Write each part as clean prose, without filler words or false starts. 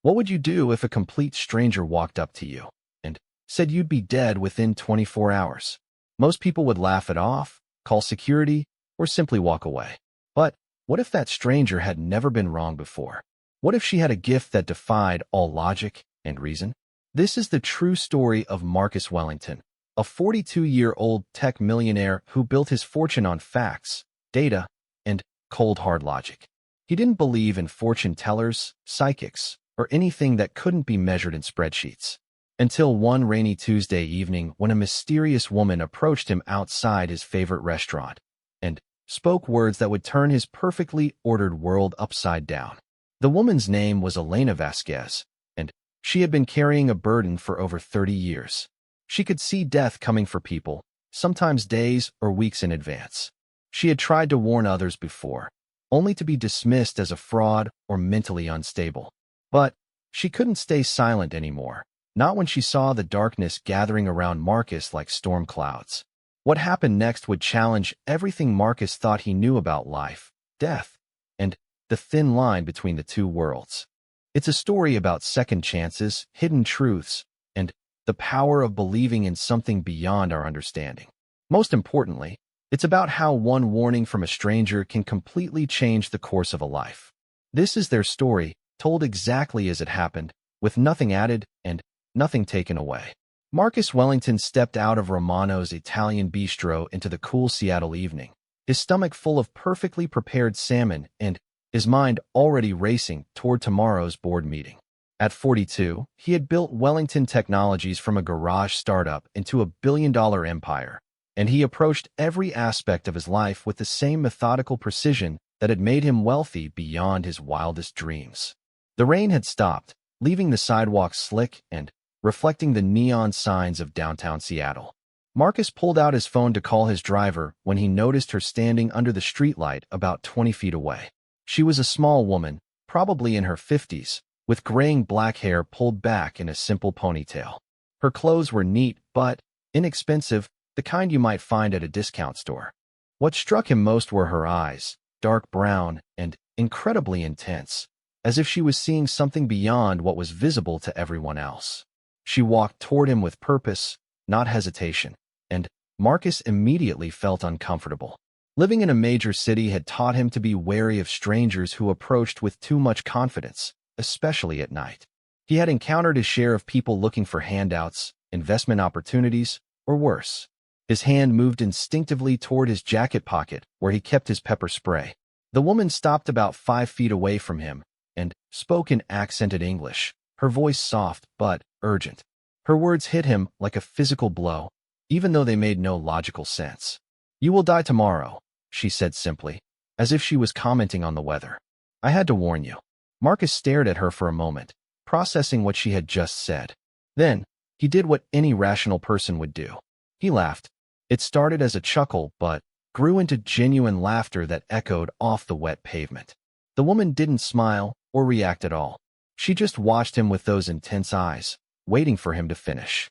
What would you do if a complete stranger walked up to you and said you'd be dead within 24 hours? Most people would laugh it off, call security, or simply walk away. But what if that stranger had never been wrong before? What if she had a gift that defied all logic and reason? This is the true story of Marcus Wellington, a 42-year-old tech millionaire who built his fortune on facts, data, and cold hard logic. He didn't believe in fortune tellers, psychics, or anything that couldn't be measured in spreadsheets. Until one rainy Tuesday evening when a mysterious woman approached him outside his favorite restaurant and spoke words that would turn his perfectly ordered world upside down. The woman's name was Elena Vasquez, and she had been carrying a burden for over 30 years. She could see death coming for people, sometimes days or weeks in advance. She had tried to warn others before, only to be dismissed as a fraud or mentally unstable. But she couldn't stay silent anymore, not when she saw the darkness gathering around Marcus like storm clouds. What happened next would challenge everything Marcus thought he knew about life, death, and the thin line between the two worlds. It's a story about second chances, hidden truths, and the power of believing in something beyond our understanding. Most importantly, it's about how one warning from a stranger can completely change the course of a life. This is their story, told exactly as it happened, with nothing added and nothing taken away. Marcus Wellington stepped out of Romano's Italian bistro into the cool Seattle evening, his stomach full of perfectly prepared salmon and his mind already racing toward tomorrow's board meeting. At 42, he had built Wellington Technologies from a garage startup into a billion-dollar empire, and he approached every aspect of his life with the same methodical precision that had made him wealthy beyond his wildest dreams. The rain had stopped, leaving the sidewalks slick and reflecting the neon signs of downtown Seattle. Marcus pulled out his phone to call his driver when he noticed her standing under the streetlight about 20 feet away. She was a small woman, probably in her 50s, with graying black hair pulled back in a simple ponytail. Her clothes were neat but inexpensive, the kind you might find at a discount store. What struck him most were her eyes, dark brown and incredibly intense, as if she was seeing something beyond what was visible to everyone else. She walked toward him with purpose, not hesitation, and Marcus immediately felt uncomfortable. Living in a major city had taught him to be wary of strangers who approached with too much confidence, especially at night. He had encountered his share of people looking for handouts, investment opportunities, or worse. His hand moved instinctively toward his jacket pocket where he kept his pepper spray. The woman stopped about 5 feet away from him and spoke in accented English, her voice soft but urgent. Her words hit him like a physical blow, even though they made no logical sense. "You will die tomorrow," she said simply, as if she was commenting on the weather. "I had to warn you." Marcus stared at her for a moment, processing what she had just said. Then, he did what any rational person would do. He laughed. It started as a chuckle, but grew into genuine laughter that echoed off the wet pavement. The woman didn't smile or react at all. She just watched him with those intense eyes, waiting for him to finish.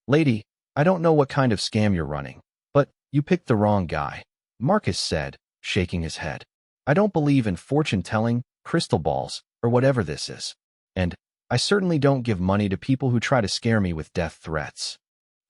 "Lady, I don't know what kind of scam you're running, but you picked the wrong guy," Marcus said, shaking his head. "I don't believe in fortune-telling, crystal balls, or whatever this is. And I certainly don't give money to people who try to scare me with death threats."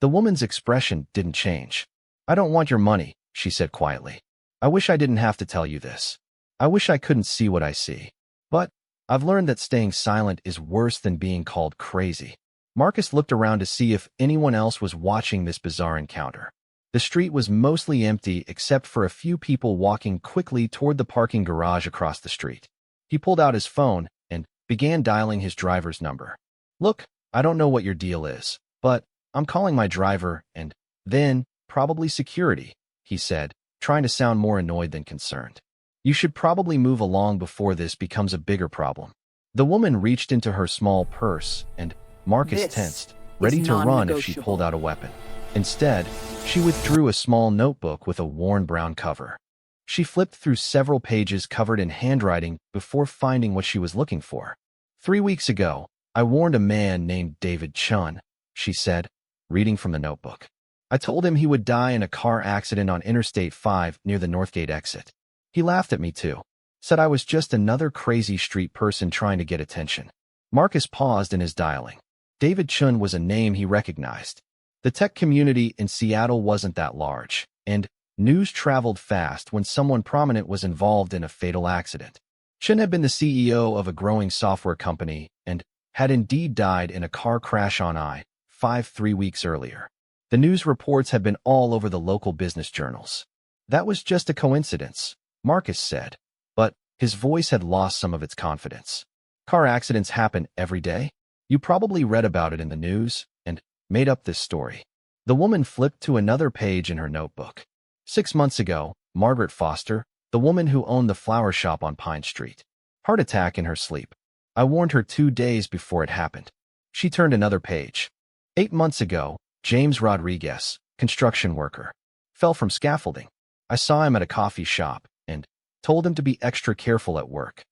The woman's expression didn't change. "I don't want your money," she said quietly. "I wish I didn't have to tell you this. I wish I couldn't see what I see. But I've learned that staying silent is worse than being called crazy." Marcus looked around to see if anyone else was watching this bizarre encounter. The street was mostly empty except for a few people walking quickly toward the parking garage across the street. He pulled out his phone and began dialing his driver's number. "Look, I don't know what your deal is, but I'm calling my driver and then probably security," he said, trying to sound more annoyed than concerned. "You should probably move along before this becomes a bigger problem." The woman reached into her small purse and Marcus tensed, ready to run if she pulled out a weapon. Instead, she withdrew a small notebook with a worn brown cover. She flipped through several pages covered in handwriting before finding what she was looking for. "3 weeks ago, I warned a man named David Chun," she said, reading from the notebook. "I told him he would die in a car accident on Interstate 5 near the Northgate exit. He laughed at me too, said I was just another crazy street person trying to get attention. Marcus paused in his dialing. David Chun was a name he recognized. The tech community in Seattle wasn't that large, and news traveled fast when someone prominent was involved in a fatal accident. Chun had been the CEO of a growing software company and had indeed died in a car crash on I-5 3 weeks earlier. The news reports had been all over the local business journals. That was just a coincidence, Marcus said, but his voice had lost some of its confidence. Car accidents happen every day. You probably read about it in the news and made up this story. The woman flipped to another page in her notebook. 6 months ago, Margaret Foster, the woman who owned the flower shop on Pine Street. Heart attack in her sleep. I warned her 2 days before it happened. She turned another page. 8 months ago, James Rodriguez, construction worker, fell from scaffolding. I saw him at a coffee shop and told him to be extra careful at work.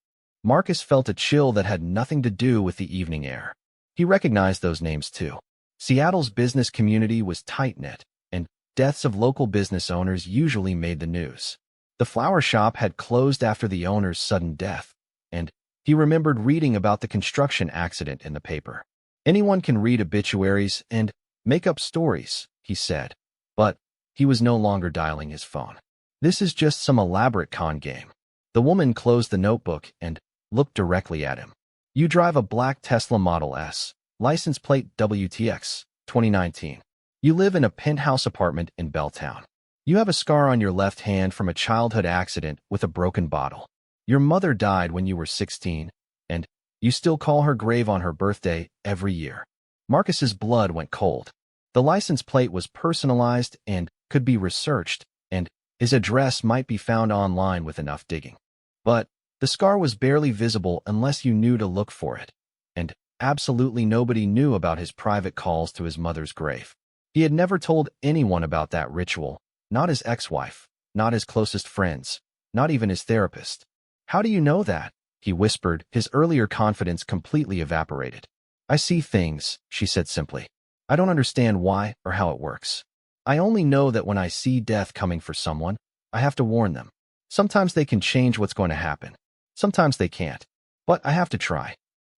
Marcus felt a chill that had nothing to do with the evening air. He recognized those names too. Seattle's business community was tight-knit, and deaths of local business owners usually made the news. The flower shop had closed after the owner's sudden death, and he remembered reading about the construction accident in the paper. Anyone can read obituaries and make up stories, he said, but he was no longer dialing his phone. This is just some elaborate con game. The woman closed the notebook and looked directly at him. You drive a black Tesla Model S, license plate WTX, 2019. You live in a penthouse apartment in Belltown. You have a scar on your left hand from a childhood accident with a broken bottle. Your mother died when you were 16, and you still call her grave on her birthday every year. Marcus's blood went cold. The license plate was personalized and could be researched, and his address might be found online with enough digging. But the scar was barely visible unless you knew to look for it, and absolutely nobody knew about his private calls to his mother's grave. He had never told anyone about that ritual, not his ex-wife, not his closest friends, not even his therapist. How do you know that? He whispered, his earlier confidence completely evaporated. I see things, she said simply. I don't understand why or how it works. I only know that when I see death coming for someone, I have to warn them. Sometimes they can change what's going to happen. Sometimes they can't. But I have to try.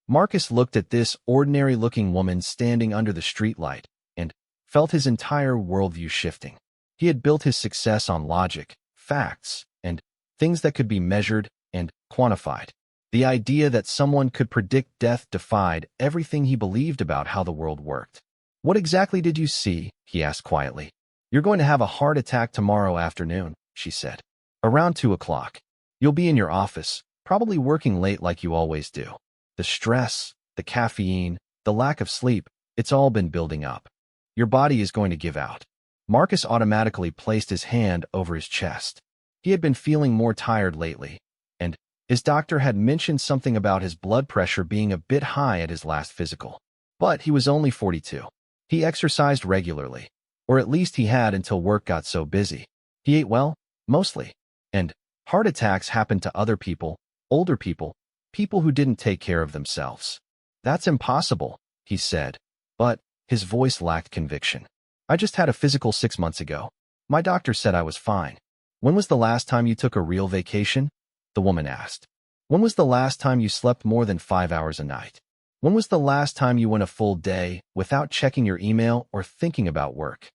Marcus looked at this ordinary-looking woman standing under the streetlight and felt his entire worldview shifting. He had built his success on logic, facts, and things that could be measured and quantified. The idea that someone could predict death defied everything he believed about how the world worked. What exactly did you see? He asked quietly. You're going to have a heart attack tomorrow afternoon, she said. Around 2 o'clock. You'll be in your office, probably working late like you always do. The stress, the caffeine, the lack of sleep, it's all been building up. Your body is going to give out. Marcus automatically placed his hand over his chest. He had been feeling more tired lately, and his doctor had mentioned something about his blood pressure being a bit high at his last physical. But he was only 42. He exercised regularly, or at least he had until work got so busy. He ate well, mostly. And heart attacks happened to other people, older people, people who didn't take care of themselves. That's impossible, he said, but his voice lacked conviction. I just had a physical 6 months ago. My doctor said I was fine. When was the last time you took a real vacation? The woman asked. When was the last time you slept more than 5 hours a night? When was the last time you went a full day without checking your email or thinking about work?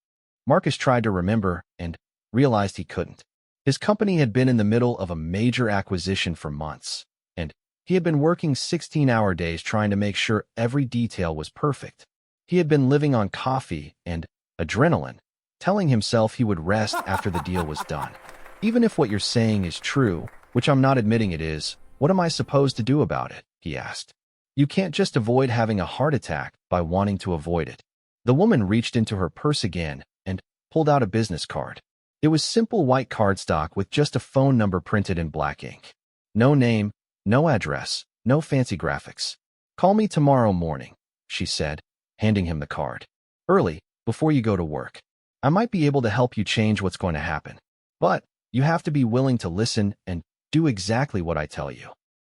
Marcus tried to remember and realized he couldn't. His company had been in the middle of a major acquisition for months, and he had been working 16-hour days trying to make sure every detail was perfect. He had been living on coffee and adrenaline, telling himself he would rest after the deal was done. Even if what you're saying is true, which I'm not admitting it is, what am I supposed to do about it? He asked. You can't just avoid having a heart attack by wanting to avoid it. The woman reached into her purse again and pulled out a business card. It was simple white cardstock with just a phone number printed in black ink. No name, no address, no fancy graphics. Call me tomorrow morning, she said, handing him the card. Early, before you go to work. I might be able to help you change what's going to happen. But you have to be willing to listen and do exactly what I tell you.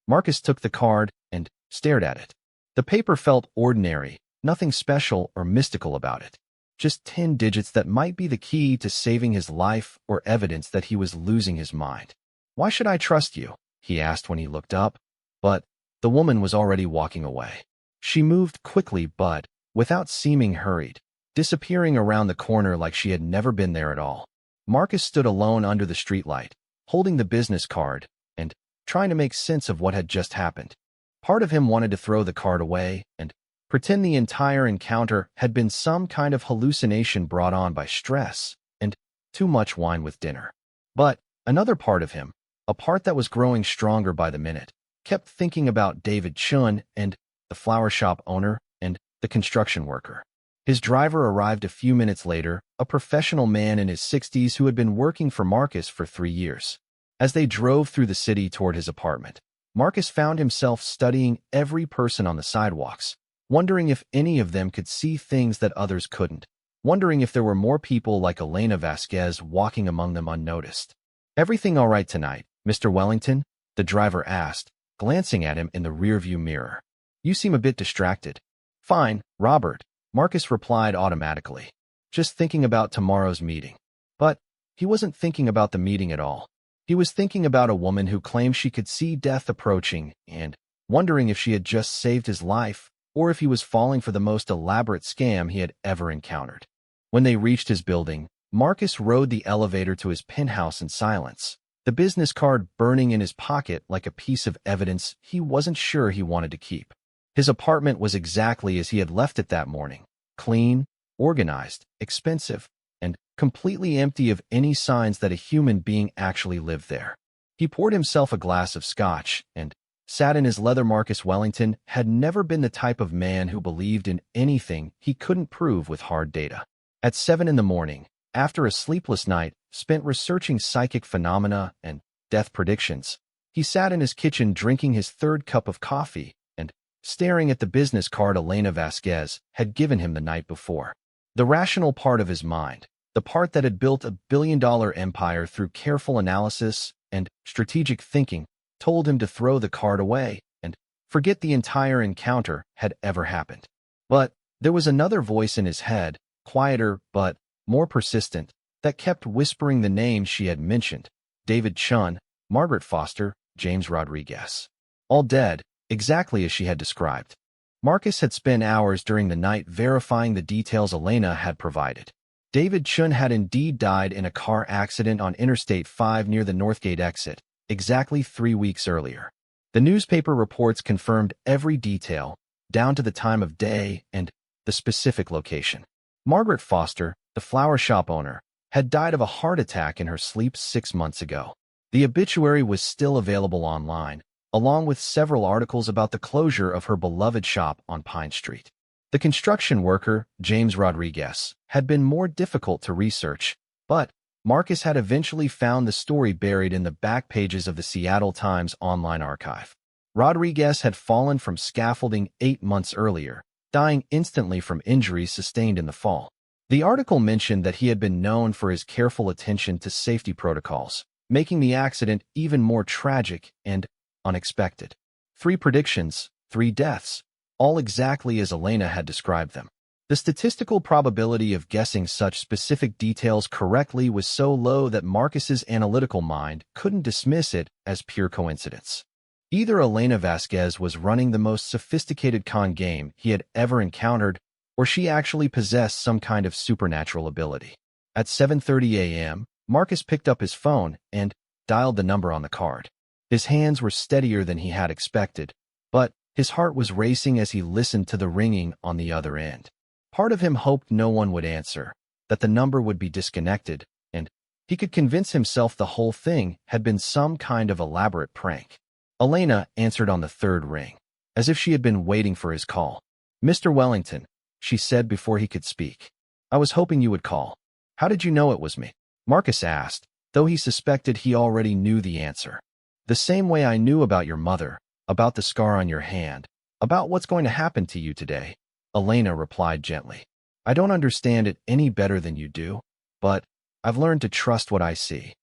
Marcus took the card and stared at it. The paper felt ordinary, nothing special or mystical about it. Just 10 digits that might be the key to saving his life or evidence that he was losing his mind. Why should I trust you? He asked when he looked up, but the woman was already walking away. She moved quickly but without seeming hurried, disappearing around the corner like she had never been there at all. Marcus stood alone under the streetlight, holding the business card and trying to make sense of what had just happened. Part of him wanted to throw the card away and pretend the entire encounter had been some kind of hallucination brought on by stress and too much wine with dinner. But another part of him, a part that was growing stronger by the minute, kept thinking about David Chun and the flower shop owner and the construction worker. His driver arrived a few minutes later, a professional man in his 60s who had been working for Marcus for 3 years. As they drove through the city toward his apartment, Marcus found himself studying every person on the sidewalks, wondering if any of them could see things that others couldn't, wondering if there were more people like Elena Vasquez walking among them unnoticed. "Everything all right tonight, Mr. Wellington?" the driver asked, glancing at him in the rearview mirror. "You seem a bit distracted." "Fine, Robert," Marcus replied automatically, "just thinking about tomorrow's meeting." But he wasn't thinking about the meeting at all. He was thinking about a woman who claimed she could see death approaching and wondering if she had just saved his life or if he was falling for the most elaborate scam he had ever encountered. When they reached his building, Marcus rode the elevator to his penthouse in silence, the business card burning in his pocket like a piece of evidence he wasn't sure he wanted to keep. His apartment was exactly as he had left it that morning, clean, organized, expensive, and completely empty of any signs that a human being actually lived there. He poured himself a glass of scotch and sat in his leather. Marcus Wellington had never been the type of man who believed in anything he couldn't prove with hard data. At 7 in the morning, after a sleepless night spent researching psychic phenomena and death predictions, he sat in his kitchen drinking his 3rd cup of coffee and staring at the business card Elena Vasquez had given him the night before. The rational part of his mind, the part that had built a billion-dollar empire through careful analysis and strategic thinking, told him to throw the card away and forget the entire encounter had ever happened. But there was another voice in his head, quieter but more persistent, that kept whispering the names she had mentioned: David Chun, Margaret Foster, James Rodriguez. All dead, exactly as she had described. Marcus had spent hours during the night verifying the details Elena had provided. David Chun had indeed died in a car accident on Interstate 5 near the Northgate exit, exactly 3 weeks earlier. The newspaper reports confirmed every detail, down to the time of day and the specific location. Margaret Foster, the flower shop owner, had died of a heart attack in her sleep 6 months ago. The obituary was still available online, along with several articles about the closure of her beloved shop on Pine Street. The construction worker, James Rodriguez, had been more difficult to research, but Marcus had eventually found the story buried in the back pages of the Seattle Times online archive. Rodriguez had fallen from scaffolding 8 months earlier, dying instantly from injuries sustained in the fall. The article mentioned that he had been known for his careful attention to safety protocols, making the accident even more tragic and unexpected. 3 predictions, 3 deaths, all exactly as Elena had described them. The statistical probability of guessing such specific details correctly was so low that Marcus's analytical mind couldn't dismiss it as pure coincidence. Either Elena Vasquez was running the most sophisticated con game he had ever encountered, or she actually possessed some kind of supernatural ability. At 7:30 a.m., Marcus picked up his phone and dialed the number on the card. His hands were steadier than he had expected, but his heart was racing as he listened to the ringing on the other end. Part of him hoped no one would answer, that the number would be disconnected, and he could convince himself the whole thing had been some kind of elaborate prank. Elena answered on the 3rd ring, as if she had been waiting for his call. "Mr. Wellington," she said before he could speak. "I was hoping you would call." "How did you know it was me?" Marcus asked, though he suspected he already knew the answer. "The same way I knew about your mother, about the scar on your hand, about what's going to happen to you today," Elena replied gently. "I don't understand it any better than you do, but I've learned to trust what I see."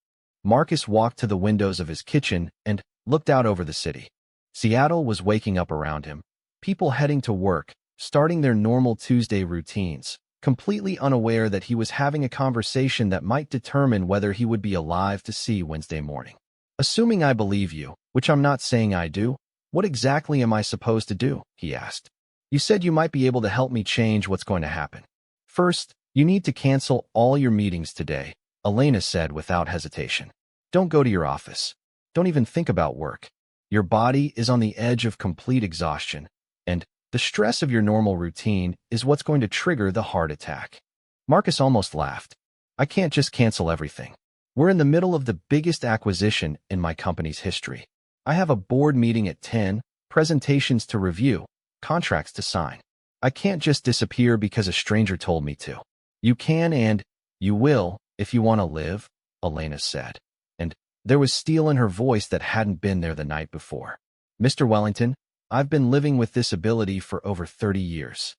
Marcus walked to the windows of his kitchen and looked out over the city. Seattle was waking up around him, people heading to work, starting their normal Tuesday routines, completely unaware that he was having a conversation that might determine whether he would be alive to see Wednesday morning. "Assuming I believe you, which I'm not saying I do, what exactly am I supposed to do?" he asked. You said you might be able to help me change what's going to happen. First, you need to cancel all your meetings today, Elena said without hesitation. Don't go to your office. Don't even think about work. Your body is on the edge of complete exhaustion, and the stress of your normal routine is what's going to trigger the heart attack. Marcus almost laughed. I can't just cancel everything. We're in the middle of the biggest acquisition in my company's history. I have a board meeting at 10, presentations to review, contracts to sign. I can't just disappear because a stranger told me to. You can and you will if you want to live, Elena said. And there was steel in her voice that hadn't been there the night before. Mr. Wellington, I've been living with this ability for over 30 years.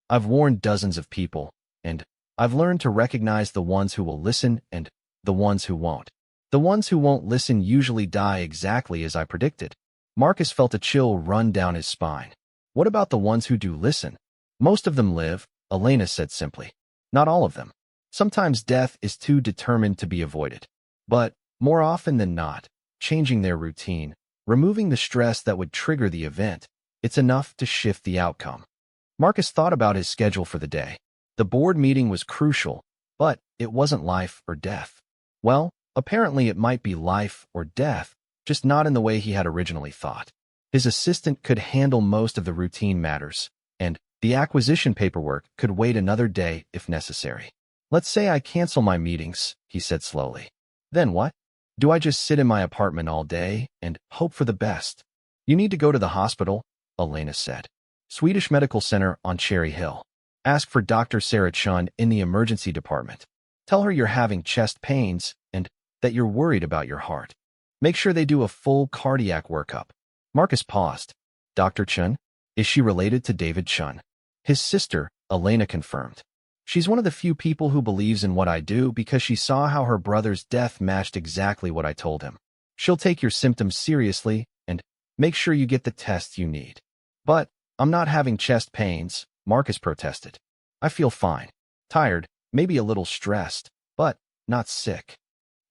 I've warned dozens of people, and I've learned to recognize the ones who will listen and the ones who won't. The ones who won't listen usually die exactly as I predicted. Marcus felt a chill run down his spine. What about the ones who do listen? Most of them live, Elena said simply. Not all of them. Sometimes death is too determined to be avoided. But, more often than not, changing their routine, removing the stress that would trigger the event, it's enough to shift the outcome. Marcus thought about his schedule for the day. The board meeting was crucial, but it wasn't life or death. Well, apparently it might be life or death, just not in the way he had originally thought. His assistant could handle most of the routine matters, and the acquisition paperwork could wait another day if necessary. Let's say I cancel my meetings, he said slowly. Then what? Do I just sit in my apartment all day and hope for the best? You need to go to the hospital, Elena said. Swedish Medical Center on Cherry Hill. Ask for Dr. Sarah Chun in the emergency department. Tell her you're having chest pains and that you're worried about your heart. Make sure they do a full cardiac workup. Marcus paused. Dr. Chun? Is she related to David Chun? His sister, Elena confirmed. She's one of the few people who believes in what I do because she saw how her brother's death matched exactly what I told him. She'll take your symptoms seriously and make sure you get the tests you need. But I'm not having chest pains, Marcus protested. I feel fine. Tired, maybe a little stressed, but not sick.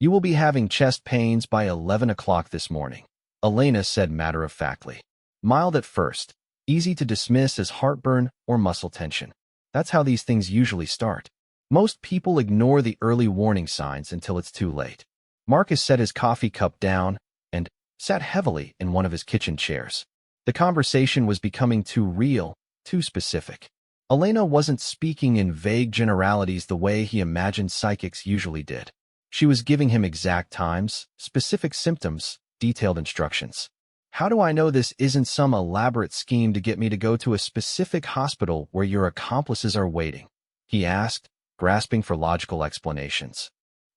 You will be having chest pains by 11 o'clock this morning, Elena said matter-of-factly. Mild at first, easy to dismiss as heartburn or muscle tension. That's how these things usually start. Most people ignore the early warning signs until it's too late. Marcus set his coffee cup down and sat heavily in one of his kitchen chairs. The conversation was becoming too real, too specific. Elena wasn't speaking in vague generalities the way he imagined psychics usually did. She was giving him exact times, specific symptoms, detailed instructions. How do I know this isn't some elaborate scheme to get me to go to a specific hospital where your accomplices are waiting? He asked, grasping for logical explanations.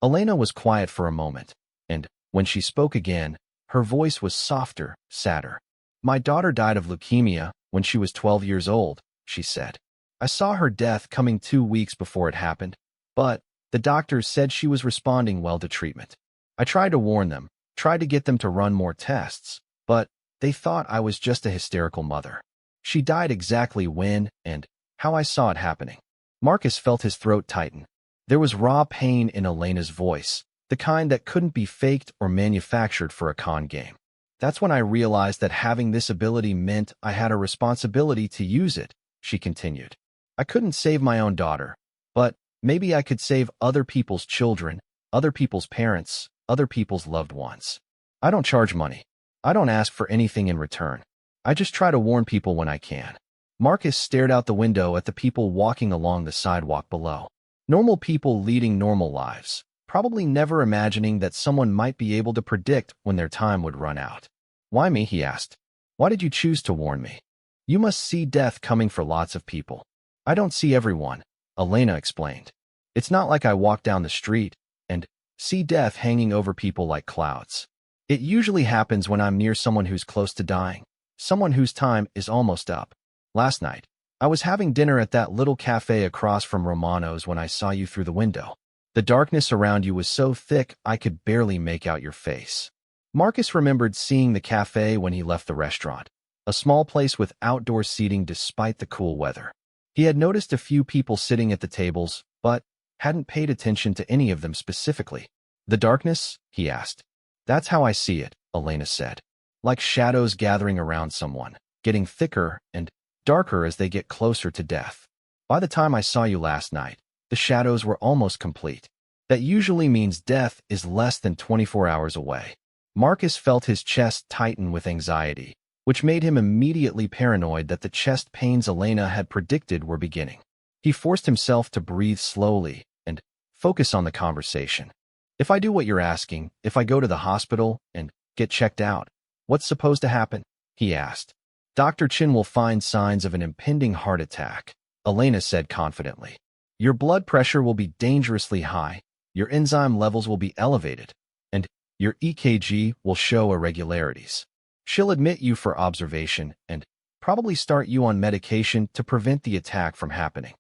Elena was quiet for a moment, and when she spoke again, her voice was softer, sadder. My daughter died of leukemia when she was 12 years old, she said. I saw her death coming 2 weeks before it happened, but the doctors said she was responding well to treatment. I tried to warn them, tried to get them to run more tests, but they thought I was just a hysterical mother. She died exactly when and how I saw it happening. Marcus felt his throat tighten. There was raw pain in Elena's voice, the kind that couldn't be faked or manufactured for a con game. That's when I realized that having this ability meant I had a responsibility to use it, she continued. I couldn't save my own daughter, but maybe I could save other people's children, other people's parents, other people's loved ones. I don't charge money. I don't ask for anything in return. I just try to warn people when I can. Marcus stared out the window at the people walking along the sidewalk below. Normal people leading normal lives, probably never imagining that someone might be able to predict when their time would run out. Why me? He asked. Why did you choose to warn me? You must see death coming for lots of people. I don't see everyone, Elena explained. It's not like I walk down the street and see death hanging over people like clouds. It usually happens when I'm near someone who's close to dying, someone whose time is almost up. Last night, I was having dinner at that little cafe across from Romano's when I saw you through the window. The darkness around you was so thick I could barely make out your face. Marcus remembered seeing the cafe when he left the restaurant, a small place with outdoor seating despite the cool weather. He had noticed a few people sitting at the tables, but hadn't paid attention to any of them specifically. The darkness? He asked. That's how I see it, Elena said. Like shadows gathering around someone, getting thicker and darker as they get closer to death. By the time I saw you last night, the shadows were almost complete. That usually means death is less than 24 hours away. Marcus felt his chest tighten with anxiety, which made him immediately paranoid that the chest pains Elena had predicted were beginning. He forced himself to breathe slowly and focus on the conversation. If I do what you're asking, if I go to the hospital and get checked out, what's supposed to happen? He asked. Dr. Chin will find signs of an impending heart attack, Elena said confidently. Your blood pressure will be dangerously high, your enzyme levels will be elevated, and your EKG will show irregularities. She'll admit you for observation and probably start you on medication to prevent the attack from happening.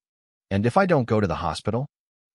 And if I don't go to the hospital,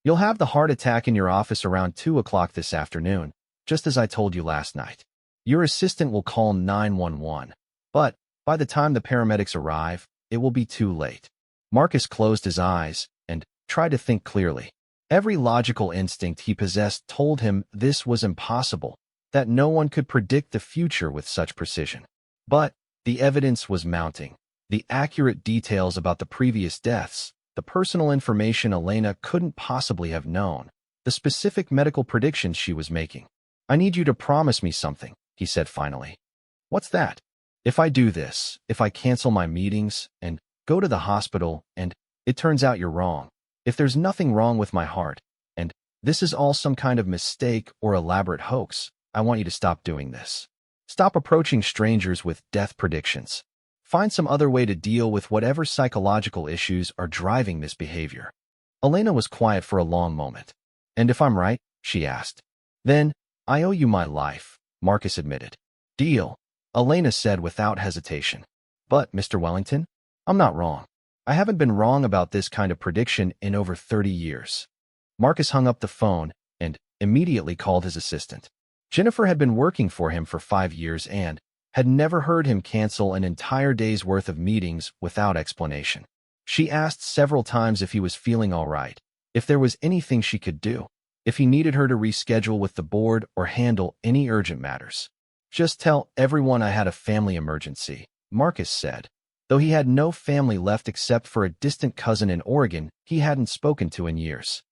you'll have the heart attack in your office around 2 o'clock this afternoon, just as I told you last night. Your assistant will call 911, but by the time the paramedics arrive, it will be too late. Marcus closed his eyes and tried to think clearly. Every logical instinct he possessed told him this was impossible, that no one could predict the future with such precision. But the evidence was mounting. The accurate details about the previous deaths, the personal information Elena couldn't possibly have known, the specific medical predictions she was making. I need you to promise me something, he said finally. What's that? If I do this, if I cancel my meetings and go to the hospital and it turns out you're wrong, if there's nothing wrong with my heart and this is all some kind of mistake or elaborate hoax, I want you to stop doing this. Stop approaching strangers with death predictions. Find some other way to deal with whatever psychological issues are driving this behavior. Elena was quiet for a long moment. And if I'm right, she asked. Then, I owe you my life, Marcus admitted. Deal, Elena said without hesitation. But, Mr. Wellington, I'm not wrong. I haven't been wrong about this kind of prediction in over 30 years. Marcus hung up the phone and immediately called his assistant. Jennifer had been working for him for 5 years and had never heard him cancel an entire day's worth of meetings without explanation. She asked several times if he was feeling all right, if there was anything she could do, if he needed her to reschedule with the board or handle any urgent matters. Just tell everyone I had a family emergency, Marcus said. Though he had no family left except for a distant cousin in Oregon he hadn't spoken to in years.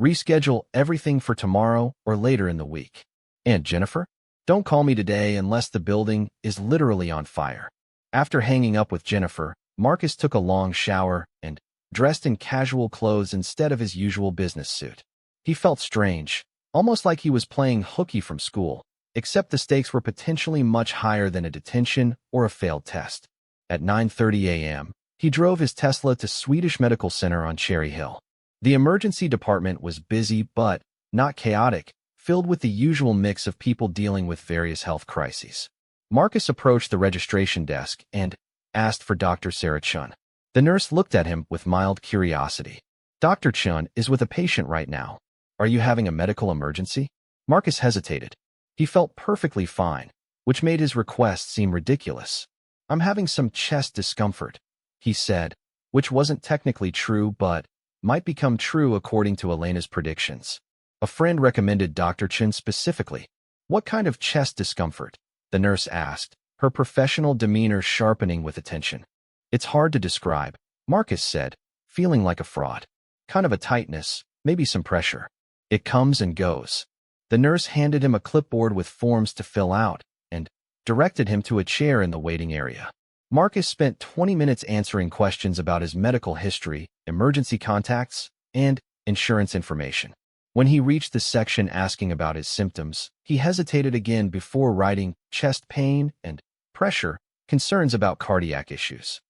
Reschedule everything for tomorrow or later in the week. And Jennifer? Don't call me today unless the building is literally on fire. After hanging up with Jennifer, Marcus took a long shower and dressed in casual clothes instead of his usual business suit. He felt strange, almost like he was playing hooky from school, except the stakes were potentially much higher than a detention or a failed test. At 9:30 a.m., he drove his Tesla to Swedish Medical Center on Cherry Hill. The emergency department was busy but not chaotic, filled with the usual mix of people dealing with various health crises. Marcus approached the registration desk and asked for Dr. Sarah Chun. The nurse looked at him with mild curiosity. Dr. Chun is with a patient right now. Are you having a medical emergency? Marcus hesitated. He felt perfectly fine, which made his request seem ridiculous. I'm having some chest discomfort, he said, which wasn't technically true but might become true according to Elena's predictions. A friend recommended Dr. Chin specifically. What kind of chest discomfort? The nurse asked, her professional demeanor sharpening with attention. It's hard to describe, Marcus said, feeling like a fraud. Kind of a tightness, maybe some pressure. It comes and goes. The nurse handed him a clipboard with forms to fill out and directed him to a chair in the waiting area. Marcus spent 20 minutes answering questions about his medical history, emergency contacts, and insurance information. When he reached the section asking about his symptoms, he hesitated again before writing chest pain and pressure, concerns about cardiac issues.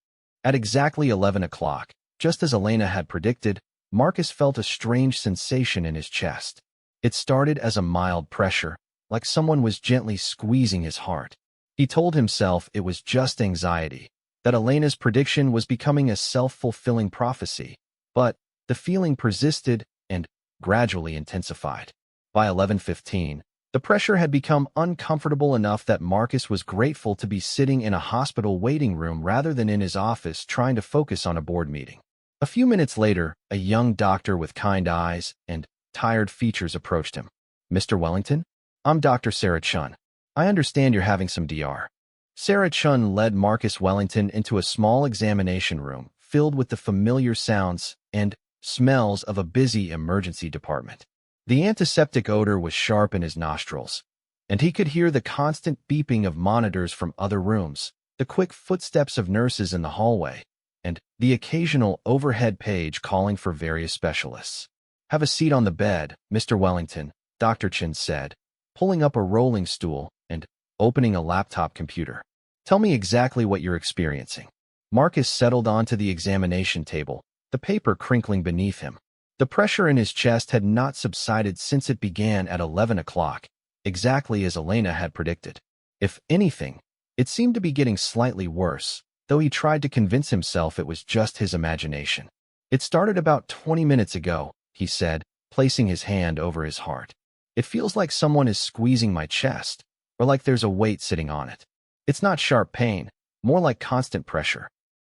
At exactly 11 o'clock, just as Elena had predicted, Marcus felt a strange sensation in his chest. It started as a mild pressure, like someone was gently squeezing his heart. He told himself it was just anxiety, that Elena's prediction was becoming a self-fulfilling prophecy, but the feeling persisted and gradually intensified. By 11:15, the pressure had become uncomfortable enough that Marcus was grateful to be sitting in a hospital waiting room rather than in his office trying to focus on a board meeting. A few minutes later, a young doctor with kind eyes and tired features approached him. Mr. Wellington? I'm Dr. Sarah Chun. I understand you're having some DR. Sarah Chun led Marcus Wellington into a small examination room filled with the familiar sounds and smells of a busy emergency department. The antiseptic odor was sharp in his nostrils, and he could hear the constant beeping of monitors from other rooms, the quick footsteps of nurses in the hallway, and the occasional overhead page calling for various specialists. "Have a seat on the bed, Mr. Wellington," Dr. Chin said, pulling up a rolling stool and opening a laptop computer. "Tell me exactly what you're experiencing." Marcus settled onto the examination table, the paper crinkling beneath him. The pressure in his chest had not subsided since it began at 11 o'clock, exactly as Elena had predicted. If anything, it seemed to be getting slightly worse, though he tried to convince himself it was just his imagination. "It started about 20 minutes ago," he said, placing his hand over his heart. "It feels like someone is squeezing my chest, or like there's a weight sitting on it. It's not sharp pain, more like constant pressure."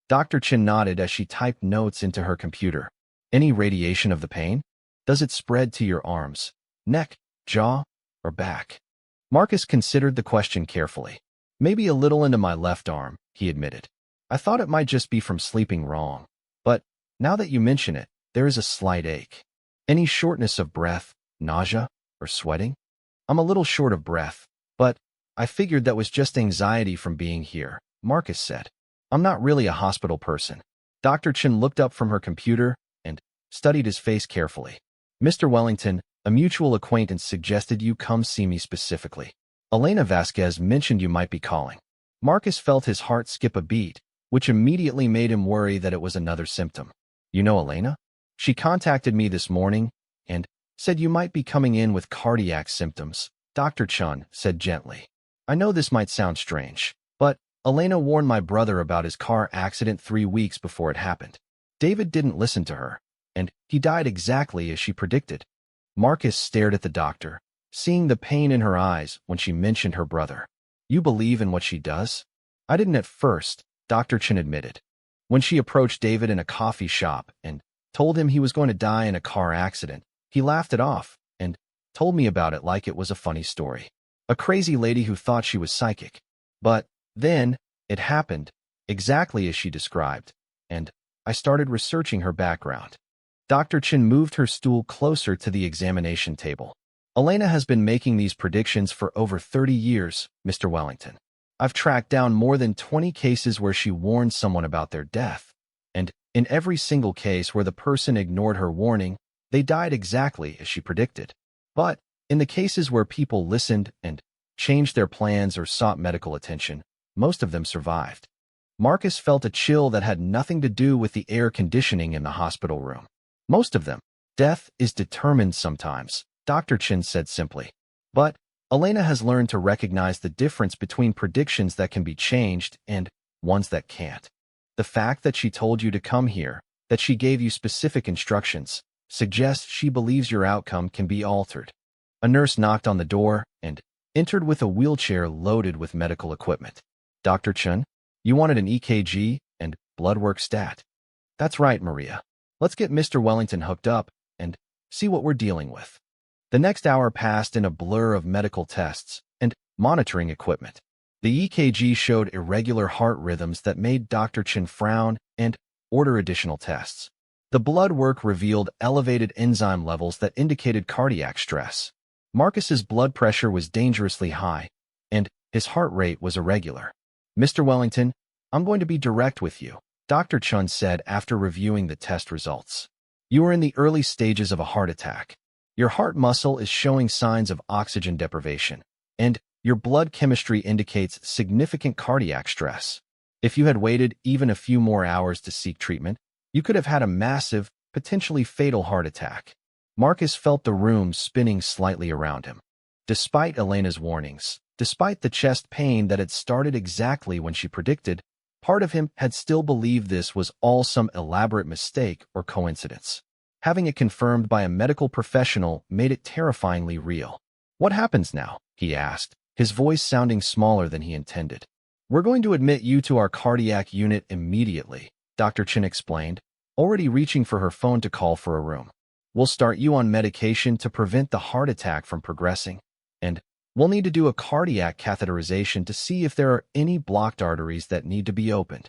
Dr. Chin nodded as she typed notes into her computer. "Any radiation of the pain? Does it spread to your arms, neck, jaw, or back?" Marcus considered the question carefully. "Maybe a little into my left arm," he admitted. "I thought it might just be from sleeping wrong. But now that you mention it, there is a slight ache. Any shortness of breath, nausea, or sweating?" "I'm a little short of breath, but I figured that was just anxiety from being here," Marcus said. "I'm not really a hospital person." Dr. Chin looked up from her computer and studied his face carefully. "Mr. Wellington, a mutual acquaintance suggested you come see me specifically. Elena Vasquez mentioned you might be calling." Marcus felt his heart skip a beat, which immediately made him worry that it was another symptom. "You know Elena? She contacted me this morning and said you might be coming in with cardiac symptoms," Dr. Chun said gently. "I know this might sound strange, but Elena warned my brother about his car accident 3 weeks before it happened. David didn't listen to her, and he died exactly as she predicted." Marcus stared at the doctor, seeing the pain in her eyes when she mentioned her brother. "You believe in what she does?" "I didn't at first," Dr. Chin admitted. "When she approached David in a coffee shop and told him he was going to die in a car accident, he laughed it off and told me about it like it was a funny story. A crazy lady who thought she was psychic. But then it happened, exactly as she described, and I started researching her background." Dr. Chin moved her stool closer to the examination table. "Elena has been making these predictions for over 30 years, Mr. Wellington. I've tracked down more than 20 cases where she warned someone about their death, and in every single case where the person ignored her warning, they died exactly as she predicted. But in the cases where people listened and changed their plans or sought medical attention, most of them survived." Marcus felt a chill that had nothing to do with the air conditioning in the hospital room. "Most of them. Death is determined sometimes," Dr. Chin said simply. "But Elena has learned to recognize the difference between predictions that can be changed and ones that can't. The fact that she told you to come here, that she gave you specific instructions, suggests she believes your outcome can be altered." A nurse knocked on the door and entered with a wheelchair loaded with medical equipment. "Dr. Chun, you wanted an EKG and blood work stat." "That's right, Maria. Let's get Mr. Wellington hooked up and see what we're dealing with." The next hour passed in a blur of medical tests and monitoring equipment. The EKG showed irregular heart rhythms that made Dr. Chin frown and order additional tests. The blood work revealed elevated enzyme levels that indicated cardiac stress. Marcus's blood pressure was dangerously high, and his heart rate was irregular. "Mr. Wellington, I'm going to be direct with you," Dr. Chun said after reviewing the test results. "You are in the early stages of a heart attack. Your heart muscle is showing signs of oxygen deprivation, and your blood chemistry indicates significant cardiac stress. If you had waited even a few more hours to seek treatment, you could have had a massive, potentially fatal heart attack." Marcus felt the room spinning slightly around him. Despite Elena's warnings, despite the chest pain that had started exactly when she predicted, part of him had still believed this was all some elaborate mistake or coincidence. Having it confirmed by a medical professional made it terrifyingly real. "What happens now?" he asked, his voice sounding smaller than he intended. "We're going to admit you to our cardiac unit immediately," Dr. Chin explained, already reaching for her phone to call for a room. "We'll start you on medication to prevent the heart attack from progressing, and We'll need to do a cardiac catheterization to see if there are any blocked arteries that need to be opened.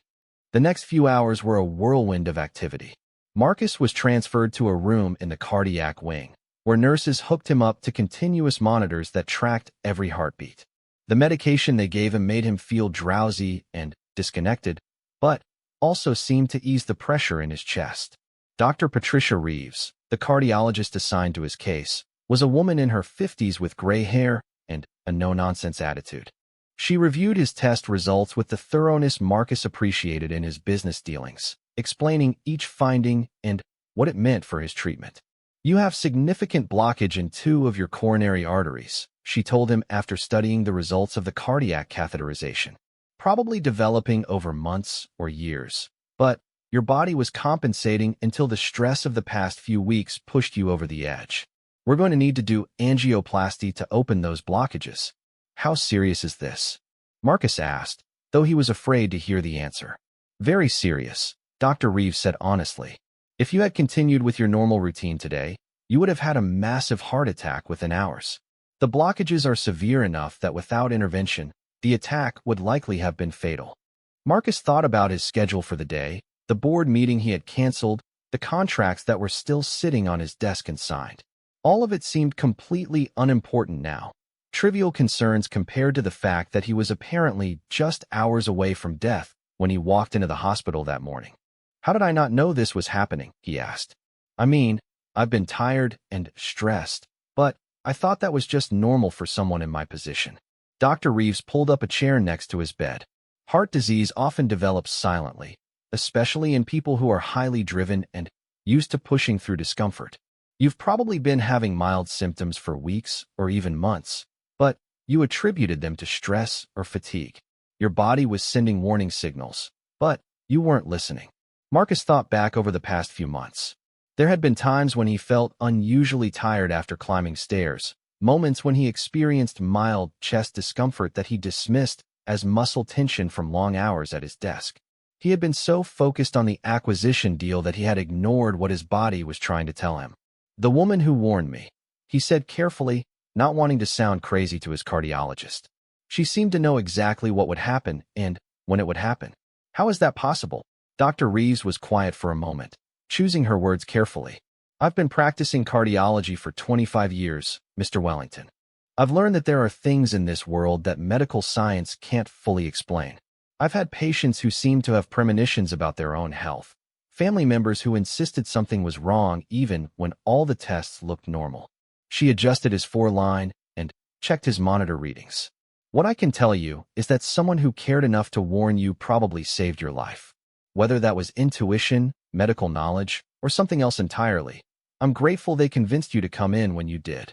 The next few hours were a whirlwind of activity. Marcus was transferred to a room in the cardiac wing, where nurses hooked him up to continuous monitors that tracked every heartbeat. The medication they gave him made him feel drowsy and disconnected, but also seemed to ease the pressure in his chest. Dr. Patricia Reeves, the cardiologist assigned to his case, was a woman in her 50s with gray hair and a no-nonsense attitude. She reviewed his test results with the thoroughness Marcus appreciated in his business dealings, explaining each finding and what it meant for his treatment. "You have significant blockage in 2 of your coronary arteries," she told him after studying the results of the cardiac catheterization. "Probably developing over months or years. But your body was compensating until the stress of the past few weeks pushed you over the edge. We're going to need to do angioplasty to open those blockages." "How serious is this?" Marcus asked, though he was afraid to hear the answer. "Very serious," Dr. Reeves said honestly. "If you had continued with your normal routine today, you would have had a massive heart attack within hours. The blockages are severe enough that without intervention, the attack would likely have been fatal." Marcus thought about his schedule for the day, the board meeting he had canceled, the contracts that were still sitting on his desk and signed. All of it seemed completely unimportant now. Trivial concerns compared to the fact that he was apparently just hours away from death when he walked into the hospital that morning. "How did I not know this was happening?" he asked. "I mean, I've been tired and stressed, but I thought that was just normal for someone in my position." Dr. Reeves pulled up a chair next to his bed. "Heart disease often develops silently, especially in people who are highly driven and used to pushing through discomfort. You've probably been having mild symptoms for weeks or even months, but you attributed them to stress or fatigue. Your body was sending warning signals, but you weren't listening." Marcus thought back over the past few months. There had been times when he felt unusually tired after climbing stairs, moments when he experienced mild chest discomfort that he dismissed as muscle tension from long hours at his desk. He had been so focused on the acquisition deal that he had ignored what his body was trying to tell him. "The woman who warned me," he said carefully, not wanting to sound crazy to his cardiologist. "She seemed to know exactly what would happen and when it would happen." "How is that possible?" Dr. Reeves was quiet for a moment, choosing her words carefully. "I've been practicing cardiology for 25 years, Mr. Wellington. I've learned that there are things in this world that medical science can't fully explain. I've had patients who seemed to have premonitions about their own health, family members who insisted something was wrong even when all the tests looked normal." She adjusted his foreline and checked his monitor readings. "What I can tell you is that someone who cared enough to warn you probably saved your life. Whether that was intuition, medical knowledge, or something else entirely, I'm grateful they convinced you to come in when you did."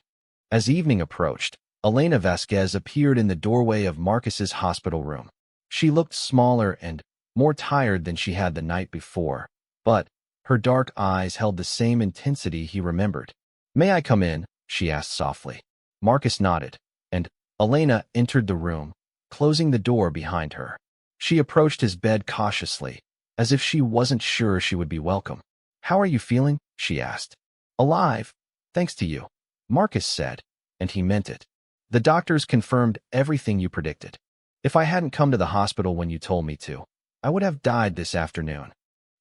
As evening approached, Elena Vasquez appeared in the doorway of Marcus's hospital room. She looked smaller and more tired than she had the night before, but her dark eyes held the same intensity he remembered. "May I come in?" she asked softly. Marcus nodded, and Elena entered the room, closing the door behind her. She approached his bed cautiously, as if she wasn't sure she would be welcome. "How are you feeling?" she asked. "Alive, thanks to you," Marcus said, and he meant it. "The doctors confirmed everything you predicted. If I hadn't come to the hospital when you told me to, I would have died this afternoon."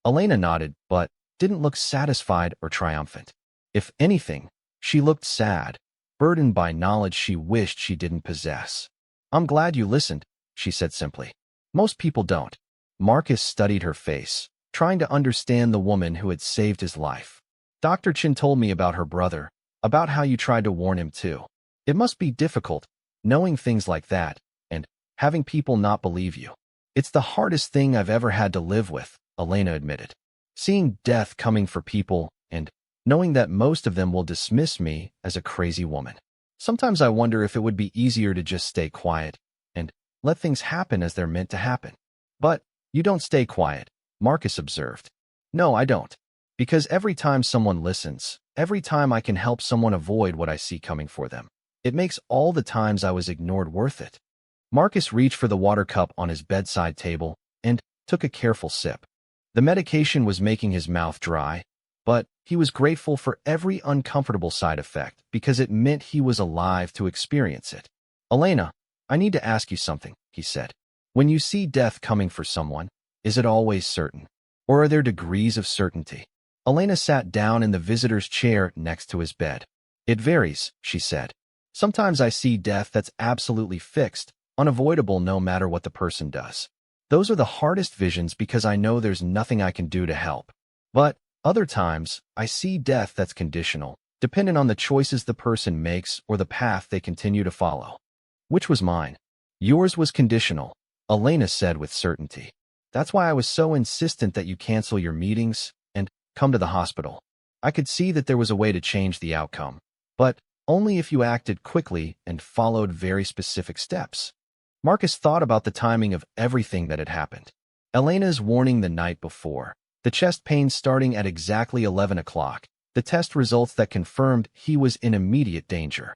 Elena nodded, but didn't look satisfied or triumphant. If anything, she looked sad, burdened by knowledge she wished she didn't possess. "I'm glad you listened," she said simply. "Most people don't." Marcus studied her face, trying to understand the woman who had saved his life. "Dr. Chin told me about her brother, about how you tried to warn him too. It must be difficult, knowing things like that, and having people not believe you." "It's the hardest thing I've ever had to live with," Elena admitted. "Seeing death coming for people and knowing that most of them will dismiss me as a crazy woman. Sometimes I wonder if it would be easier to just stay quiet and let things happen as they're meant to happen." "But you don't stay quiet," Marcus observed. "No, I don't. Because every time someone listens, every time I can help someone avoid what I see coming for them, it makes all the times I was ignored worth it." Marcus reached for the water cup on his bedside table and took a careful sip. The medication was making his mouth dry, but he was grateful for every uncomfortable side effect because it meant he was alive to experience it. Elena, I need to ask you something, he said. When you see death coming for someone, is it always certain? Or are there degrees of certainty? Elena sat down in the visitor's chair next to his bed. It varies, she said. Sometimes I see death that's absolutely fixed, unavoidable no matter what the person does. Those are the hardest visions because I know there's nothing I can do to help. But other times, I see death that's conditional, dependent on the choices the person makes or the path they continue to follow. Which was mine? Yours was conditional, Elena said with certainty. That's why I was so insistent that you cancel your meetings and come to the hospital. I could see that there was a way to change the outcome, but only if you acted quickly and followed very specific steps. Marcus thought about the timing of everything that had happened. Elena's warning the night before, the chest pain starting at exactly 11 o'clock, the test results that confirmed he was in immediate danger.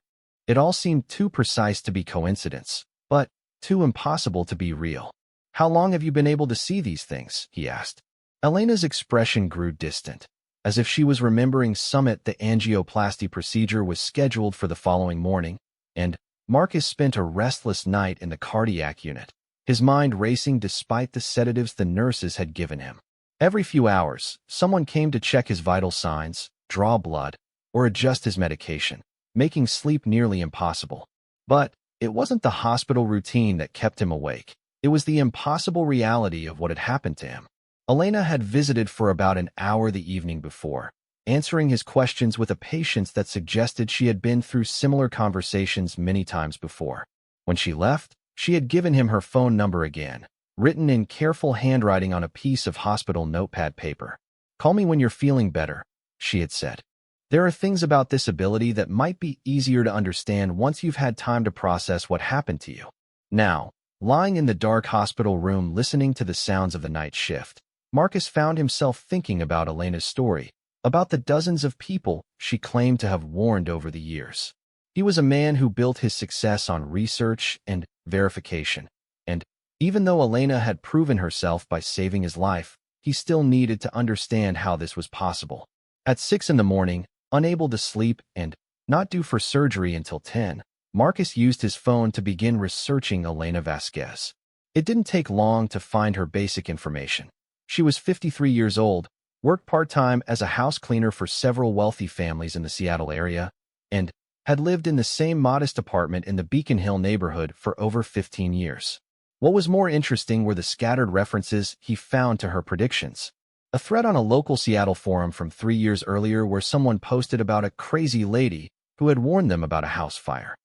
It all seemed too precise to be coincidence, but too impossible to be real. How long have you been able to see these things? He asked. Elena's expression grew distant, as if she was remembering the angioplasty procedure was scheduled for the following morning, and Marcus spent a restless night in the cardiac unit, his mind racing despite the sedatives the nurses had given him. Every few hours, someone came to check his vital signs, draw blood, or adjust his medication, making sleep nearly impossible. But it wasn't the hospital routine that kept him awake. It was the impossible reality of what had happened to him. Elena had visited for about an hour the evening before, answering his questions with a patience that suggested she had been through similar conversations many times before. When she left, she had given him her phone number again, written in careful handwriting on a piece of hospital notepad paper. "Call me when you're feeling better," she had said. "There are things about this ability that might be easier to understand once you've had time to process what happened to you." Now, lying in the dark hospital room listening to the sounds of the night shift, Marcus found himself thinking about Elena's story, about the dozens of people she claimed to have warned over the years. He was a man who built his success on research and verification, and even though Elena had proven herself by saving his life, he still needed to understand how this was possible. At 6 in the morning, unable to sleep and not due for surgery until 10, Marcus used his phone to begin researching Elena Vasquez. It didn't take long to find her basic information. She was 53 years old, worked part-time as a house cleaner for several wealthy families in the Seattle area, and had lived in the same modest apartment in the Beacon Hill neighborhood for over 15 years. What was more interesting were the scattered references he found to her predictions. A thread on a local Seattle forum from 3 years earlier where someone posted about a crazy lady who had warned them about a house fire.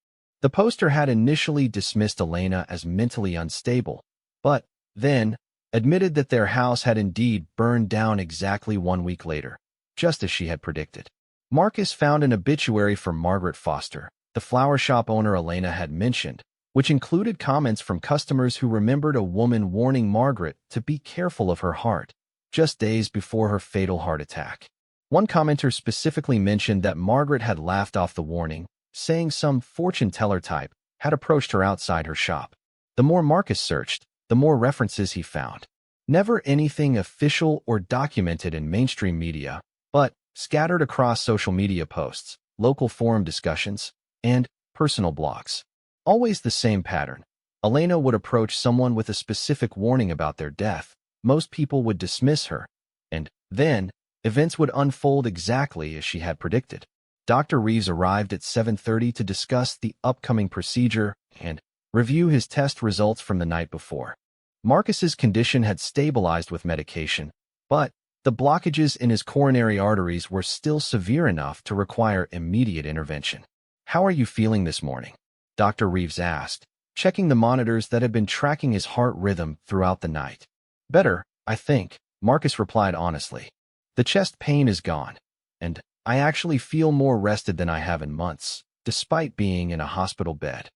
The poster had initially dismissed Elena as mentally unstable, but then admitted that their house had indeed burned down exactly 1 week later, just as she had predicted. Marcus found an obituary from Margaret Foster, the flower shop owner Elena had mentioned, which included comments from customers who remembered a woman warning Margaret to be careful of her heart, just days before her fatal heart attack. One commenter specifically mentioned that Margaret had laughed off the warning, saying some fortune-teller type had approached her outside her shop. The more Marcus searched, the more references he found. Never anything official or documented in mainstream media, but scattered across social media posts, local forum discussions, and personal blogs. Always the same pattern. Elena would approach someone with a specific warning about their death. Most people would dismiss her, and then events would unfold exactly as she had predicted. Dr. Reeves arrived at 7:30 to discuss the upcoming procedure and review his test results from the night before. Marcus's condition had stabilized with medication, but the blockages in his coronary arteries were still severe enough to require immediate intervention. "How are you feeling this morning?" Dr. Reeves asked, checking the monitors that had been tracking his heart rhythm throughout the night. "Better, I think," Marcus replied honestly. "The chest pain is gone, and I actually feel more rested than I have in months, despite being in a hospital bed.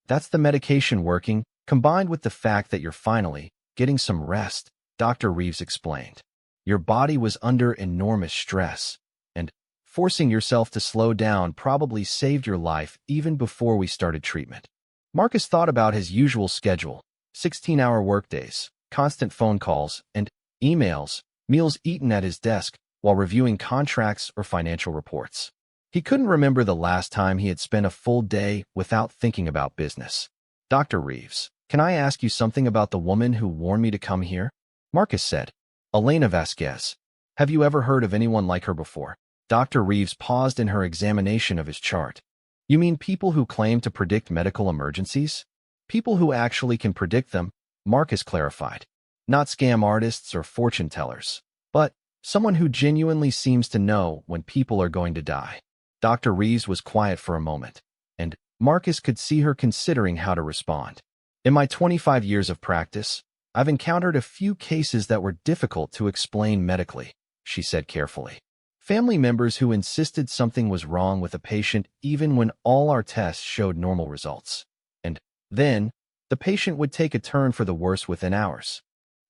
That's the medication working, combined with the fact that you're finally getting some rest," Dr. Reeves explained. "Your body was under enormous stress, and forcing yourself to slow down probably saved your life even before we started treatment." Marcus thought about his usual schedule, 16-hour workdays, constant phone calls and emails, meals eaten at his desk while reviewing contracts or financial reports. He couldn't remember the last time he had spent a full day without thinking about business. Dr. Reeves, can I ask you something about the woman who warned me to come here? Marcus said. Elena Vasquez. Have you ever heard of anyone like her before? Dr. Reeves paused in her examination of his chart. You mean people who claim to predict medical emergencies? People who actually can predict them, Marcus clarified. Not scam artists or fortune tellers, but someone who genuinely seems to know when people are going to die. Dr. Reeves was quiet for a moment, and Marcus could see her considering how to respond. In my 25 years of practice, I've encountered a few cases that were difficult to explain medically, she said carefully. Family members who insisted something was wrong with a patient even when all our tests showed normal results. And then, the patient would take a turn for the worse within hours.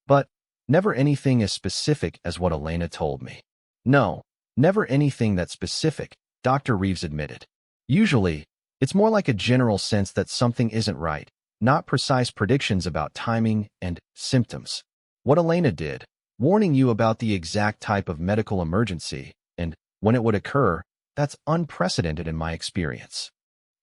But never anything as specific as what Elena told me. No, never anything that specific, Dr. Reeves admitted. Usually, it's more like a general sense that something isn't right, not precise predictions about timing and symptoms. What Elena did, warning you about the exact type of medical emergency and when it would occur, that's unprecedented in my experience.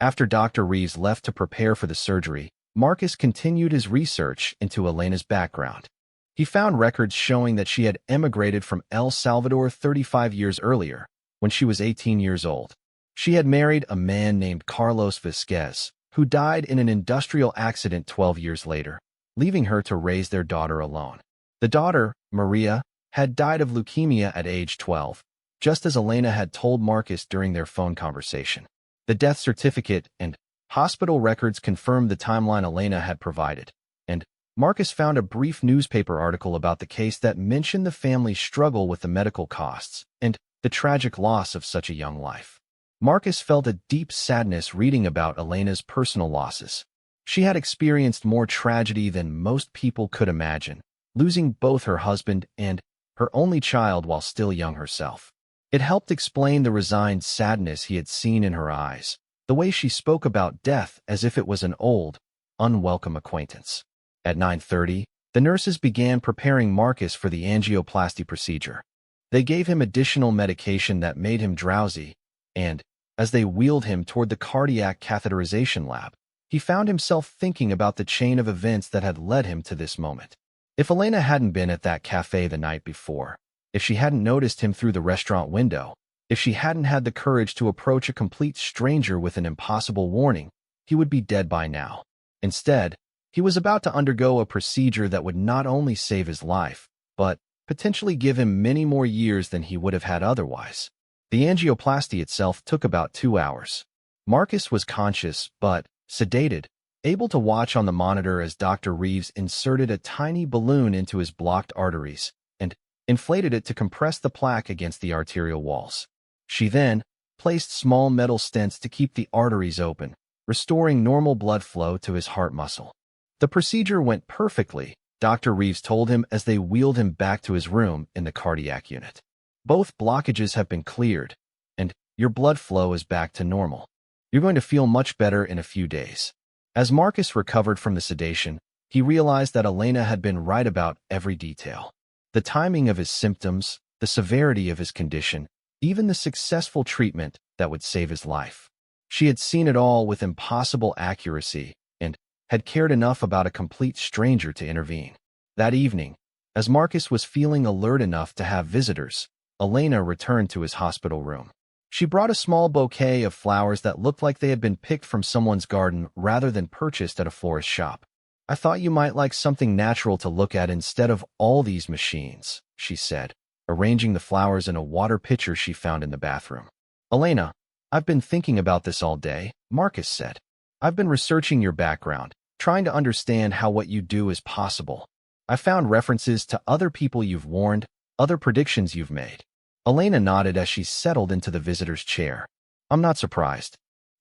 After Dr. Reeves left to prepare for the surgery, Marcus continued his research into Elena's background. He found records showing that she had emigrated from El Salvador 35 years earlier, when she was 18 years old. She had married a man named Carlos Vasquez, who died in an industrial accident 12 years later, leaving her to raise their daughter alone. The daughter, Maria, had died of leukemia at age 12, just as Elena had told Marcus during their phone conversation. The death certificate and hospital records confirmed the timeline Elena had provided, and Marcus found a brief newspaper article about the case that mentioned the family's struggle with the medical costs and the tragic loss of such a young life. Marcus felt a deep sadness reading about Elena's personal losses. She had experienced more tragedy than most people could imagine, losing both her husband and her only child while still young herself. It helped explain the resigned sadness he had seen in her eyes, the way she spoke about death as if it was an old, unwelcome acquaintance. At 9:30, the nurses began preparing Marcus for the angioplasty procedure. They gave him additional medication that made him drowsy, and, as they wheeled him toward the cardiac catheterization lab, he found himself thinking about the chain of events that had led him to this moment. If Elena hadn't been at that cafe the night before, if she hadn't noticed him through the restaurant window, if she hadn't had the courage to approach a complete stranger with an impossible warning, he would be dead by now. Instead, he was about to undergo a procedure that would not only save his life, but potentially give him many more years than he would have had otherwise. The angioplasty itself took about 2 hours. Marcus was conscious, but sedated, able to watch on the monitor as Dr. Reeves inserted a tiny balloon into his blocked arteries and inflated it to compress the plaque against the arterial walls. She then placed small metal stents to keep the arteries open, restoring normal blood flow to his heart muscle. The procedure went perfectly, Dr. Reeves told him as they wheeled him back to his room in the cardiac unit. Both blockages have been cleared, and your blood flow is back to normal. You're going to feel much better in a few days. As Marcus recovered from the sedation, he realized that Elena had been right about every detail. The timing of his symptoms, the severity of his condition, even the successful treatment that would save his life. She had seen it all with impossible accuracy and had cared enough about a complete stranger to intervene. That evening, as Marcus was feeling alert enough to have visitors, Elena returned to his hospital room. She brought a small bouquet of flowers that looked like they had been picked from someone's garden rather than purchased at a florist shop. I thought you might like something natural to look at instead of all these machines, she said, arranging the flowers in a water pitcher she found in the bathroom. Elena, I've been thinking about this all day, Marcus said. I've been researching your background, trying to understand how what you do is possible. I found references to other people you've warned, other predictions you've made. Elena nodded as she settled into the visitor's chair. I'm not surprised.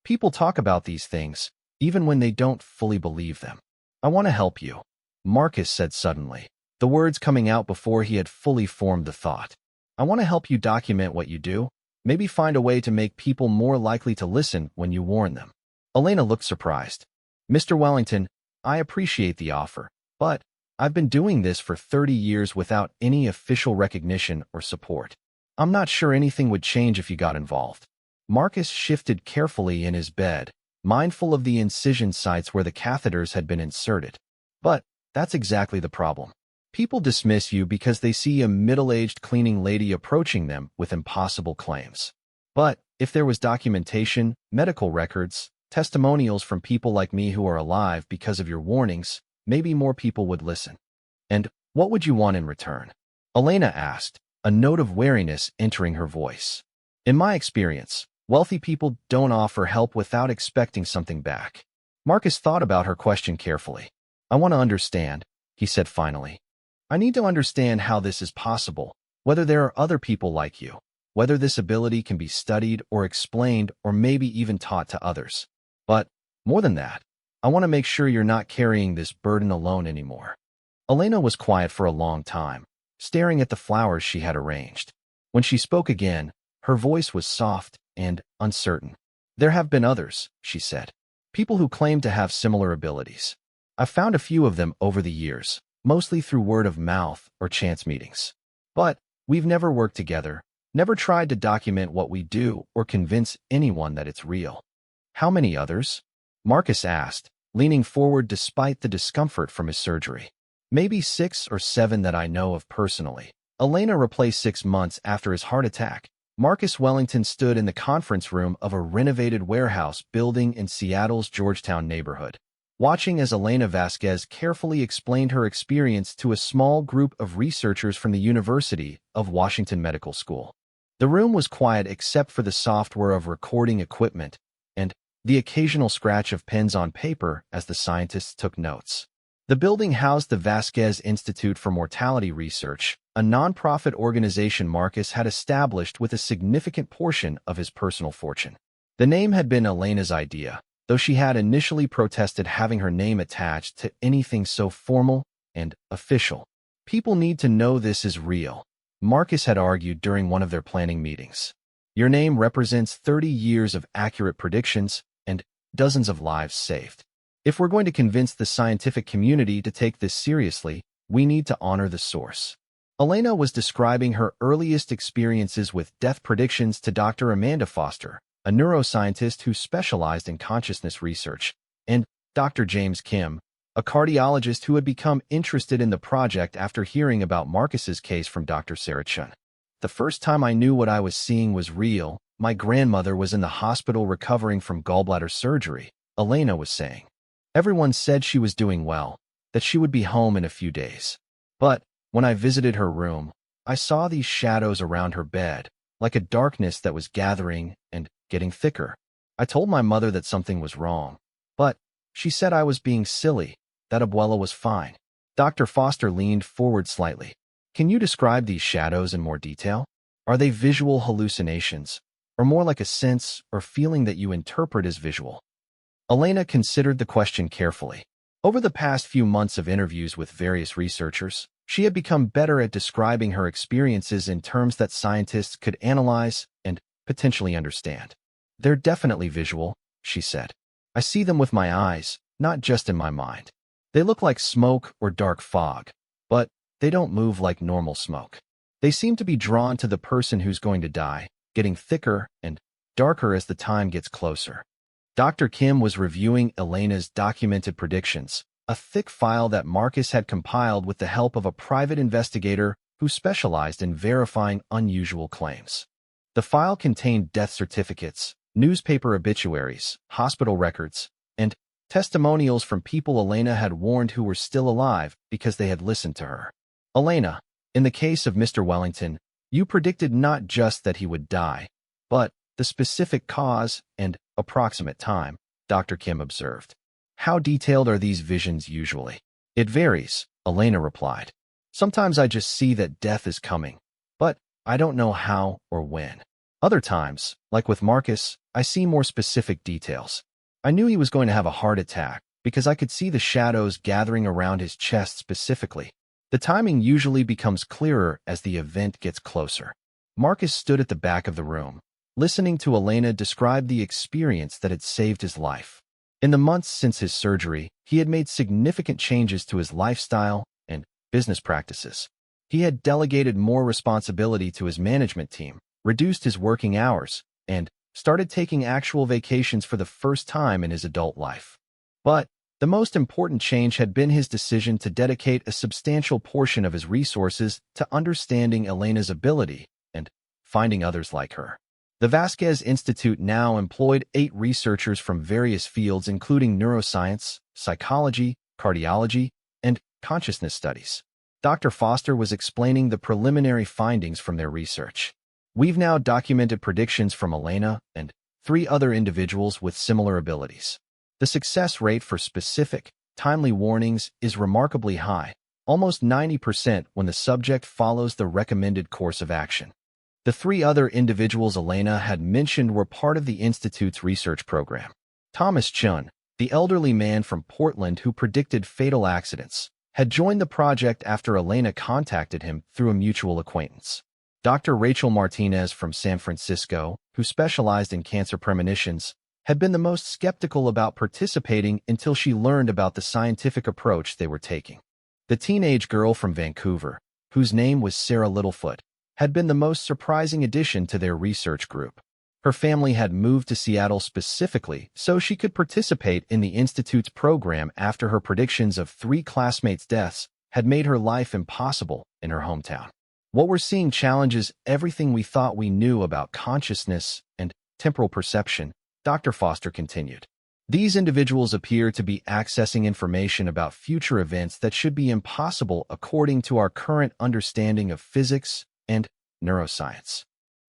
People talk about these things, even when they don't fully believe them. I want to help you, Marcus said suddenly, the words coming out before he had fully formed the thought. I want to help you document what you do, maybe find a way to make people more likely to listen when you warn them. Elena looked surprised. Mr. Wellington, I appreciate the offer, but I've been doing this for 30 years without any official recognition or support. I'm not sure anything would change if you got involved. Marcus shifted carefully in his bed, mindful of the incision sites where the catheters had been inserted. But that's exactly the problem. People dismiss you because they see a middle-aged cleaning lady approaching them with impossible claims. But if there was documentation, medical records, testimonials from people like me who are alive because of your warnings, maybe more people would listen. And what would you want in return? Elena asked, a note of wariness entering her voice. In my experience, wealthy people don't offer help without expecting something back. Marcus thought about her question carefully. I want to understand, he said finally. I need to understand how this is possible, whether there are other people like you, whether this ability can be studied or explained or maybe even taught to others. But more than that, I want to make sure you're not carrying this burden alone anymore. Elena was quiet for a long time, staring at the flowers she had arranged. When she spoke again, her voice was soft and uncertain. There have been others, she said. People who claim to have similar abilities. I've found a few of them over the years, mostly through word of mouth or chance meetings. But we've never worked together, never tried to document what we do or convince anyone that it's real. How many others? Marcus asked, leaning forward despite the discomfort from his surgery. Maybe 6 or 7 that I know of personally. Elena replaced 6 months after his heart attack. Marcus Wellington stood in the conference room of a renovated warehouse building in Seattle's Georgetown neighborhood, watching as Elena Vasquez carefully explained her experience to a small group of researchers from the University of Washington Medical School. The room was quiet except for the soft whir of recording equipment and the occasional scratch of pens on paper as the scientists took notes. The building housed the Vasquez Institute for Mortality Research, a nonprofit organization Marcus had established with a significant portion of his personal fortune. The name had been Elena's idea, though she had initially protested having her name attached to anything so formal and official. People need to know this is real, Marcus had argued during one of their planning meetings. Your name represents 30 years of accurate predictions and dozens of lives saved. If we're going to convince the scientific community to take this seriously, we need to honor the source. Elena was describing her earliest experiences with death predictions to Dr. Amanda Foster, a neuroscientist who specialized in consciousness research, and Dr. James Kim, a cardiologist who had become interested in the project after hearing about Marcus's case from Dr. Sarah Chun. The first time I knew what I was seeing was real, my grandmother was in the hospital recovering from gallbladder surgery, Elena was saying. Everyone said she was doing well, that she would be home in a few days. But when I visited her room, I saw these shadows around her bed, like a darkness that was gathering and getting thicker. I told my mother that something was wrong, but she said I was being silly, that Abuela was fine. Dr. Foster leaned forward slightly. Can you describe these shadows in more detail? Are they visual hallucinations, or more like a sense or feeling that you interpret as visual? Elena considered the question carefully. Over the past few months of interviews with various researchers, she had become better at describing her experiences in terms that scientists could analyze and potentially understand. They're definitely visual, she said. I see them with my eyes, not just in my mind. They look like smoke or dark fog, but they don't move like normal smoke. They seem to be drawn to the person who's going to die, getting thicker and darker as the time gets closer. Dr. Kim was reviewing Elena's documented predictions, a thick file that Marcus had compiled with the help of a private investigator who specialized in verifying unusual claims. The file contained death certificates, newspaper obituaries, hospital records, and testimonials from people Elena had warned who were still alive because they had listened to her. Elena, in the case of Mr. Wellington, you predicted not just that he would die, but the specific cause and approximate time, Dr. Kim observed. How detailed are these visions usually? It varies, Elena replied. Sometimes I just see that death is coming, but I don't know how or when. Other times, like with Marcus, I see more specific details. I knew he was going to have a heart attack because I could see the shadows gathering around his chest specifically. The timing usually becomes clearer as the event gets closer. Marcus stood at the back of the room, listening to Elena describe the experience that had saved his life. In the months since his surgery, he had made significant changes to his lifestyle and business practices. He had delegated more responsibility to his management team, reduced his working hours, and started taking actual vacations for the first time in his adult life. But the most important change had been his decision to dedicate a substantial portion of his resources to understanding Elena's ability and finding others like her. The Vasquez Institute now employed 8 researchers from various fields including neuroscience, psychology, cardiology, and consciousness studies. Dr. Foster was explaining the preliminary findings from their research. We've now documented predictions from Elena and 3 other individuals with similar abilities. The success rate for specific, timely warnings is remarkably high, almost 90% when the subject follows the recommended course of action. The 3 other individuals Elena had mentioned were part of the Institute's research program. Thomas Chun, the elderly man from Portland who predicted fatal accidents, had joined the project after Elena contacted him through a mutual acquaintance. Dr. Rachel Martinez from San Francisco, who specialized in cancer premonitions, had been the most skeptical about participating until she learned about the scientific approach they were taking. The teenage girl from Vancouver, whose name was Sarah Littlefoot, had been the most surprising addition to their research group. Her family had moved to Seattle specifically so she could participate in the Institute's program after her predictions of 3 classmates' deaths had made her life impossible in her hometown. What we're seeing challenges everything we thought we knew about consciousness and temporal perception, Dr. Foster continued. These individuals appear to be accessing information about future events that should be impossible according to our current understanding of physics and neuroscience.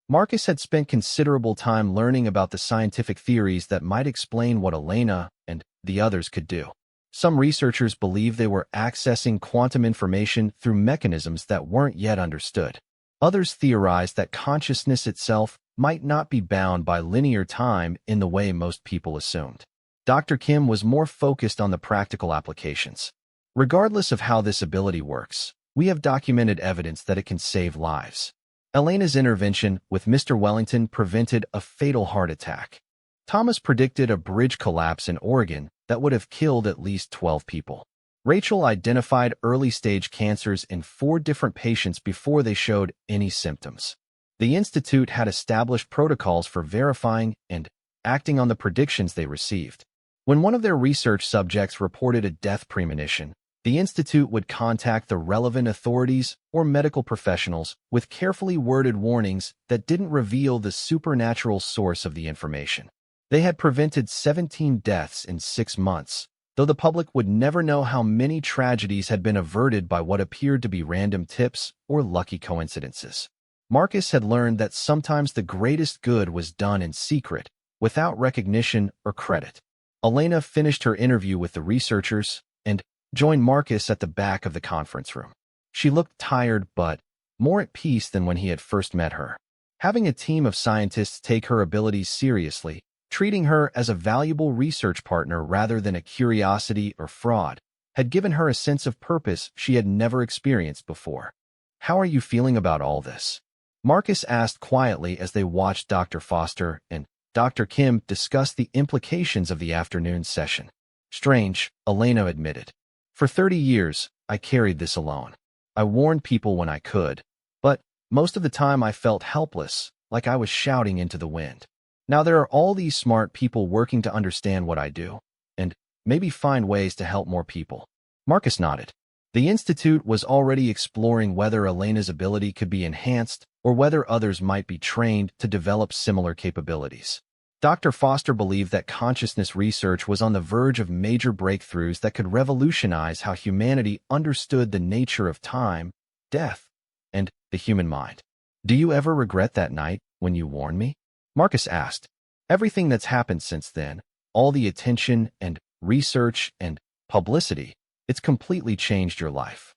Marcus had spent considerable time learning about the scientific theories that might explain what Elena and the others could do. Some researchers believe they were accessing quantum information through mechanisms that weren't yet understood. Others theorized that consciousness itself might not be bound by linear time in the way most people assumed. Dr. Kim was more focused on the practical applications. Regardless of how this ability works, we have documented evidence that it can save lives. Elena's intervention with Mr. Wellington prevented a fatal heart attack. Thomas predicted a bridge collapse in Oregon that would have killed at least 12 people. Rachel identified early-stage cancers in 4 different patients before they showed any symptoms. The Institute had established protocols for verifying and acting on the predictions they received. When one of their research subjects reported a death premonition, the Institute would contact the relevant authorities or medical professionals with carefully worded warnings that didn't reveal the supernatural source of the information. They had prevented 17 deaths in 6 months, though the public would never know how many tragedies had been averted by what appeared to be random tips or lucky coincidences. Marcus had learned that sometimes the greatest good was done in secret, without recognition or credit. Elena finished her interview with the researchers and joined Marcus at the back of the conference room. She looked tired but more at peace than when he had first met her. Having a team of scientists take her abilities seriously, treating her as a valuable research partner rather than a curiosity or fraud, had given her a sense of purpose she had never experienced before. "How are you feeling about all this?" Marcus asked quietly as they watched Dr. Foster and Dr. Kim discuss the implications of the afternoon session. "Strange," Elena admitted. "For 30 years, I carried this alone. I warned people when I could, but most of the time I felt helpless, like I was shouting into the wind. Now there are all these smart people working to understand what I do, and maybe find ways to help more people." Marcus nodded. The Institute was already exploring whether Elena's ability could be enhanced or whether others might be trained to develop similar capabilities. Dr. Foster believed that consciousness research was on the verge of major breakthroughs that could revolutionize how humanity understood the nature of time, death, and the human mind. "Do you ever regret that night when you warned me?" Marcus asked. "Everything that's happened since then, all the attention and research and publicity, it's completely changed your life."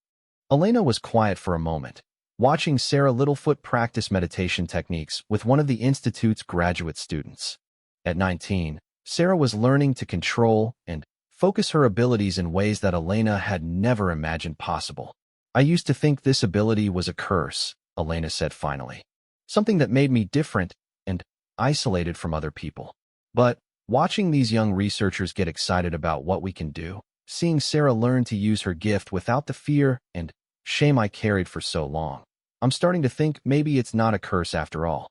Elena was quiet for a moment, watching Sarah Littlefoot practice meditation techniques with one of the Institute's graduate students. At 19, Sarah was learning to control and focus her abilities in ways that Elena had never imagined possible. "I used to think this ability was a curse," Elena said finally. "Something that made me different and isolated from other people. But watching these young researchers get excited about what we can do, seeing Sarah learn to use her gift without the fear and shame I carried for so long, I'm starting to think maybe it's not a curse after all."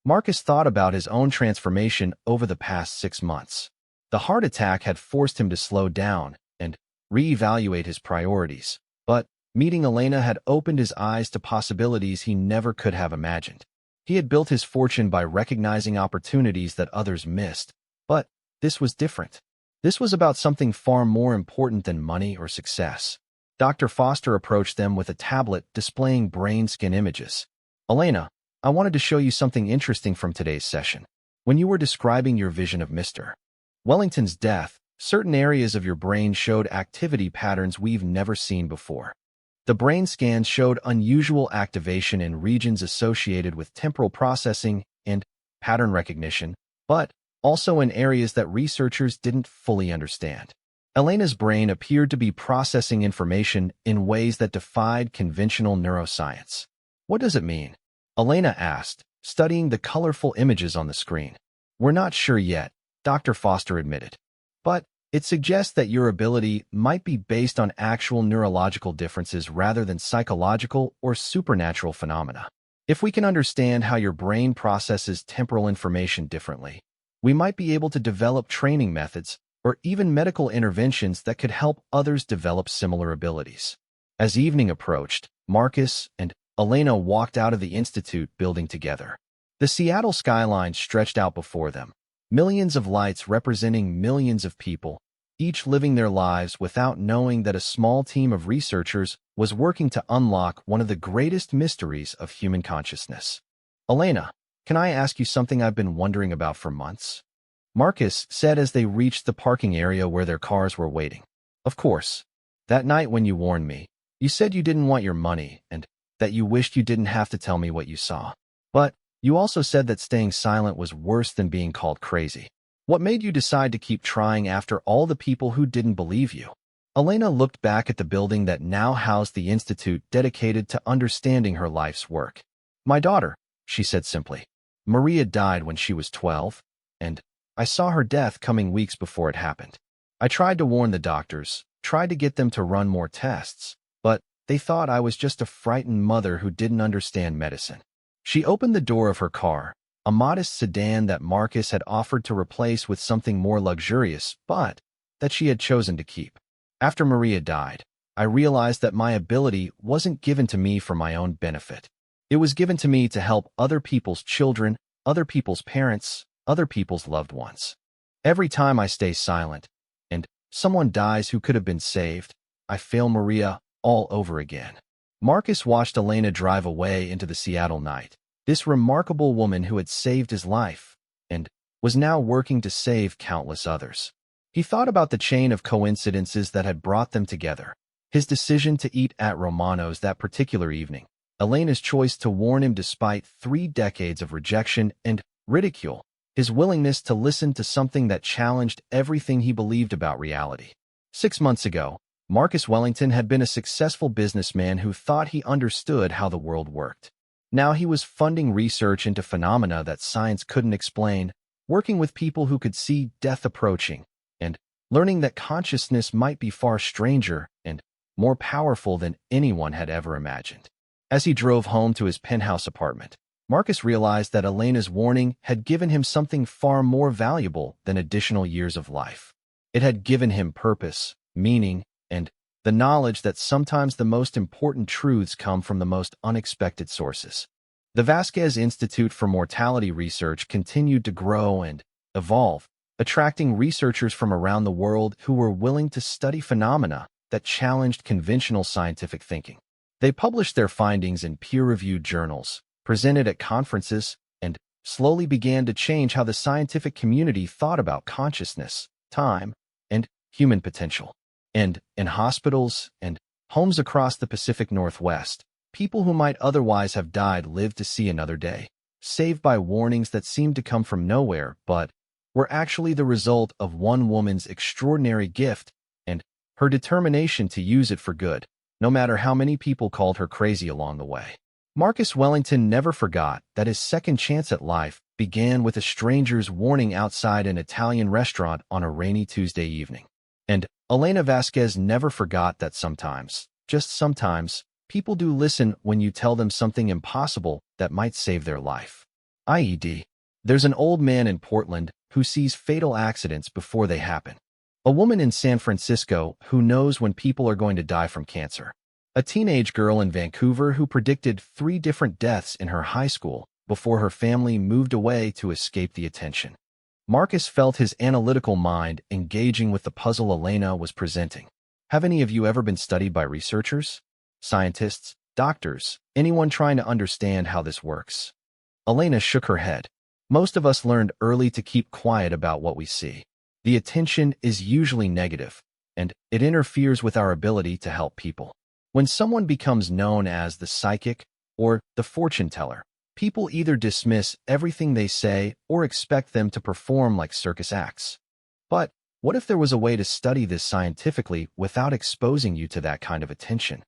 Marcus thought about his own transformation over the past 6 months. The heart attack had forced him to slow down and reevaluate his priorities, but meeting Elena had opened his eyes to possibilities he never could have imagined. He had built his fortune by recognizing opportunities that others missed, but this was different. This was about something far more important than money or success. Dr. Foster approached them with a tablet displaying brain scan images. "Elena, I wanted to show you something interesting from today's session. When you were describing your vision of Mr. Wellington's death, certain areas of your brain showed activity patterns we've never seen before. The brain scans showed unusual activation in regions associated with temporal processing and pattern recognition, but also in areas that researchers didn't fully understand. Elena's brain appeared to be processing information in ways that defied conventional neuroscience." "What does it mean?" Elena asked, studying the colorful images on the screen. "We're not sure yet," Dr. Foster admitted. "But it suggests that your ability might be based on actual neurological differences rather than psychological or supernatural phenomena. If we can understand how your brain processes temporal information differently, we might be able to develop training methods or even medical interventions that could help others develop similar abilities." As evening approached, Marcus and Elena walked out of the Institute building together. The Seattle skyline stretched out before them, millions of lights representing millions of people, each living their lives without knowing that a small team of researchers was working to unlock one of the greatest mysteries of human consciousness. "Elena, can I ask you something I've been wondering about for months?" Marcus said as they reached the parking area where their cars were waiting. "Of course. That night when you warned me, you said you didn't want your money and that you wished you didn't have to tell me what you saw. But you also said that staying silent was worse than being called crazy. What made you decide to keep trying after all the people who didn't believe you?" Elena looked back at the building that now housed the institute dedicated to understanding her life's work. "My daughter," she said simply. "Maria died when she was 12, and I saw her death coming weeks before it happened. I tried to warn the doctors, tried to get them to run more tests, but they thought I was just a frightened mother who didn't understand medicine." She opened the door of her car, a modest sedan that Marcus had offered to replace with something more luxurious, but that she had chosen to keep. "After Maria died, I realized that my ability wasn't given to me for my own benefit. It was given to me to help other people's children, other people's parents, other people's loved ones. Every time I stay silent, and someone dies who could have been saved, I fail Maria all over again." Marcus watched Elena drive away into the Seattle night, this remarkable woman who had saved his life and was now working to save countless others. He thought about the chain of coincidences that had brought them together. His decision to eat at Romano's that particular evening, Elena's choice to warn him despite 3 decades of rejection and ridicule, his willingness to listen to something that challenged everything he believed about reality. 6 months ago, Marcus Wellington had been a successful businessman who thought he understood how the world worked. Now he was funding research into phenomena that science couldn't explain, working with people who could see death approaching, and learning that consciousness might be far stranger and more powerful than anyone had ever imagined. As he drove home to his penthouse apartment, Marcus realized that Elena's warning had given him something far more valuable than additional years of life. It had given him purpose, meaning, and the knowledge that sometimes the most important truths come from the most unexpected sources. The Vasquez Institute for Mortality Research continued to grow and evolve, attracting researchers from around the world who were willing to study phenomena that challenged conventional scientific thinking. They published their findings in peer-reviewed journals, presented at conferences, and slowly began to change how the scientific community thought about consciousness, time, and human potential. And in hospitals and homes across the Pacific Northwest, people who might otherwise have died lived to see another day, saved by warnings that seemed to come from nowhere but were actually the result of one woman's extraordinary gift and her determination to use it for good, no matter how many people called her crazy along the way. Marcus Wellington never forgot that his second chance at life began with a stranger's warning outside an Italian restaurant on a rainy Tuesday evening. And Elena Vasquez never forgot that sometimes, just sometimes, people do listen when you tell them something impossible that might save their life. IED. There's an old man in Portland who sees fatal accidents before they happen. A woman in San Francisco who knows when people are going to die from cancer. A teenage girl in Vancouver who predicted 3 different deaths in her high school before her family moved away to escape the attention. Marcus felt his analytical mind engaging with the puzzle Elena was presenting. Have any of you ever been studied by researchers? Scientists? Doctors? Anyone trying to understand how this works? Elena shook her head. Most of us learned early to keep quiet about what we see. The attention is usually negative, and it interferes with our ability to help people. When someone becomes known as the psychic or the fortune teller, people either dismiss everything they say or expect them to perform like circus acts. But what if there was a way to study this scientifically without exposing you to that kind of attention?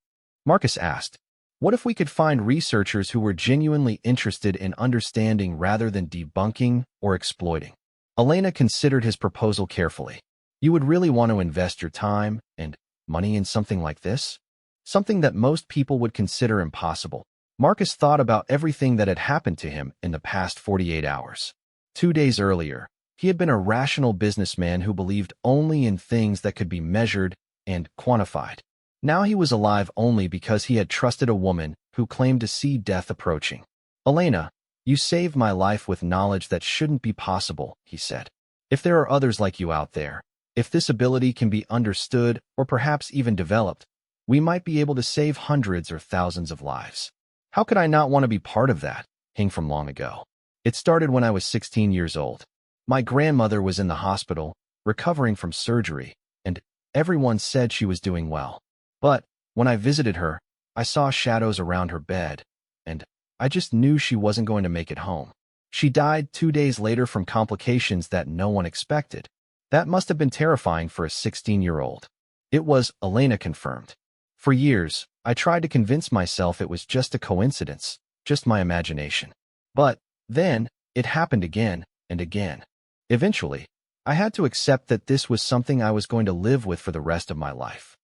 Marcus asked. What if we could find researchers who were genuinely interested in understanding rather than debunking or exploiting? Elena considered his proposal carefully. You would really want to invest your time and money in something like this? Something that most people would consider impossible. Marcus thought about everything that had happened to him in the past 48 hours. 2 days earlier, he had been a rational businessman who believed only in things that could be measured and quantified. Now he was alive only because he had trusted a woman who claimed to see death approaching. Elena, you saved my life with knowledge that shouldn't be possible, he said. If there are others like you out there, if this ability can be understood or perhaps even developed, we might be able to save hundreds or thousands of lives. How could I not want to be part of that? Hing from long ago. It started when I was 16 years old. My grandmother was in the hospital, recovering from surgery, and everyone said she was doing well. But when I visited her, I saw shadows around her bed, and I just knew she wasn't going to make it home. She died 2 days later from complications that no one expected. That must have been terrifying for a 16-year-old. It was, Elena confirmed. For years, I tried to convince myself it was just a coincidence, just my imagination. But then, it happened again and again. Eventually, I had to accept that this was something I was going to live with for the rest of my life.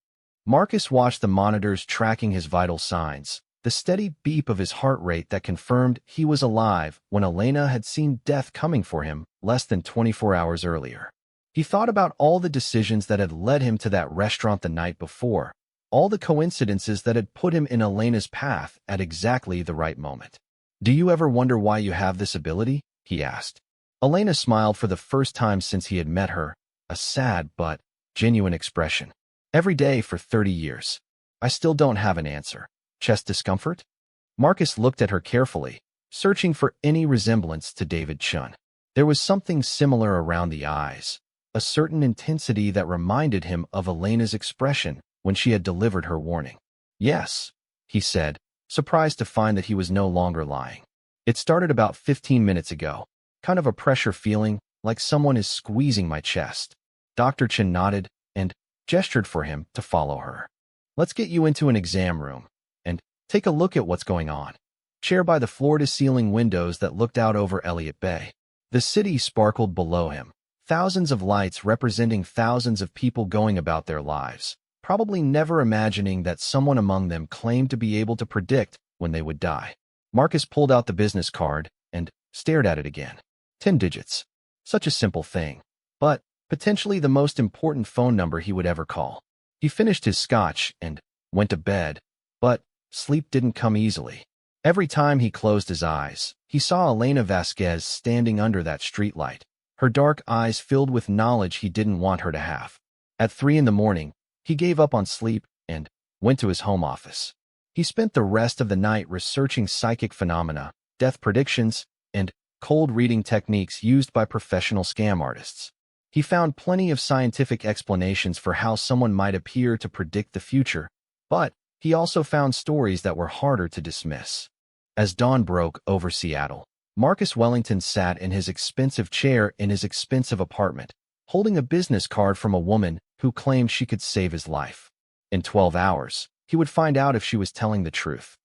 Marcus watched the monitors tracking his vital signs, the steady beep of his heart rate that confirmed he was alive when Elena had seen death coming for him less than 24 hours earlier. He thought about all the decisions that had led him to that restaurant the night before, all the coincidences that had put him in Elena's path at exactly the right moment. Do you ever wonder why you have this ability? He asked. Elena smiled for the first time since he had met her, a sad but genuine expression. Every day for 30 years. I still don't have an answer. Chest discomfort? Marcus looked at her carefully, searching for any resemblance to David Chun. There was something similar around the eyes, a certain intensity that reminded him of Elena's expression when she had delivered her warning. Yes, he said, surprised to find that he was no longer lying. It started about 15 minutes ago, kind of a pressure feeling, like someone is squeezing my chest. Dr. Chen nodded and gestured for him to follow her. Let's get you into an exam room and take a look at what's going on. Chair by the floor-to-ceiling windows that looked out over Elliott Bay. The city sparkled below him, thousands of lights representing thousands of people going about their lives, probably never imagining that someone among them claimed to be able to predict when they would die. Marcus pulled out the business card and stared at it again. 10 digits. Such a simple thing, but potentially the most important phone number he would ever call. He finished his scotch and went to bed, but sleep didn't come easily. Every time he closed his eyes, he saw Elena Vasquez standing under that streetlight, her dark eyes filled with knowledge he didn't want her to have. At 3 a.m, he gave up on sleep and went to his home office. He spent the rest of the night researching psychic phenomena, death predictions, and cold reading techniques used by professional scam artists. He found plenty of scientific explanations for how someone might appear to predict the future, but he also found stories that were harder to dismiss. As dawn broke over Seattle, Marcus Wellington sat in his expensive chair in his expensive apartment, holding a business card from a woman who claimed she could save his life. In 12 hours, he would find out if she was telling the truth.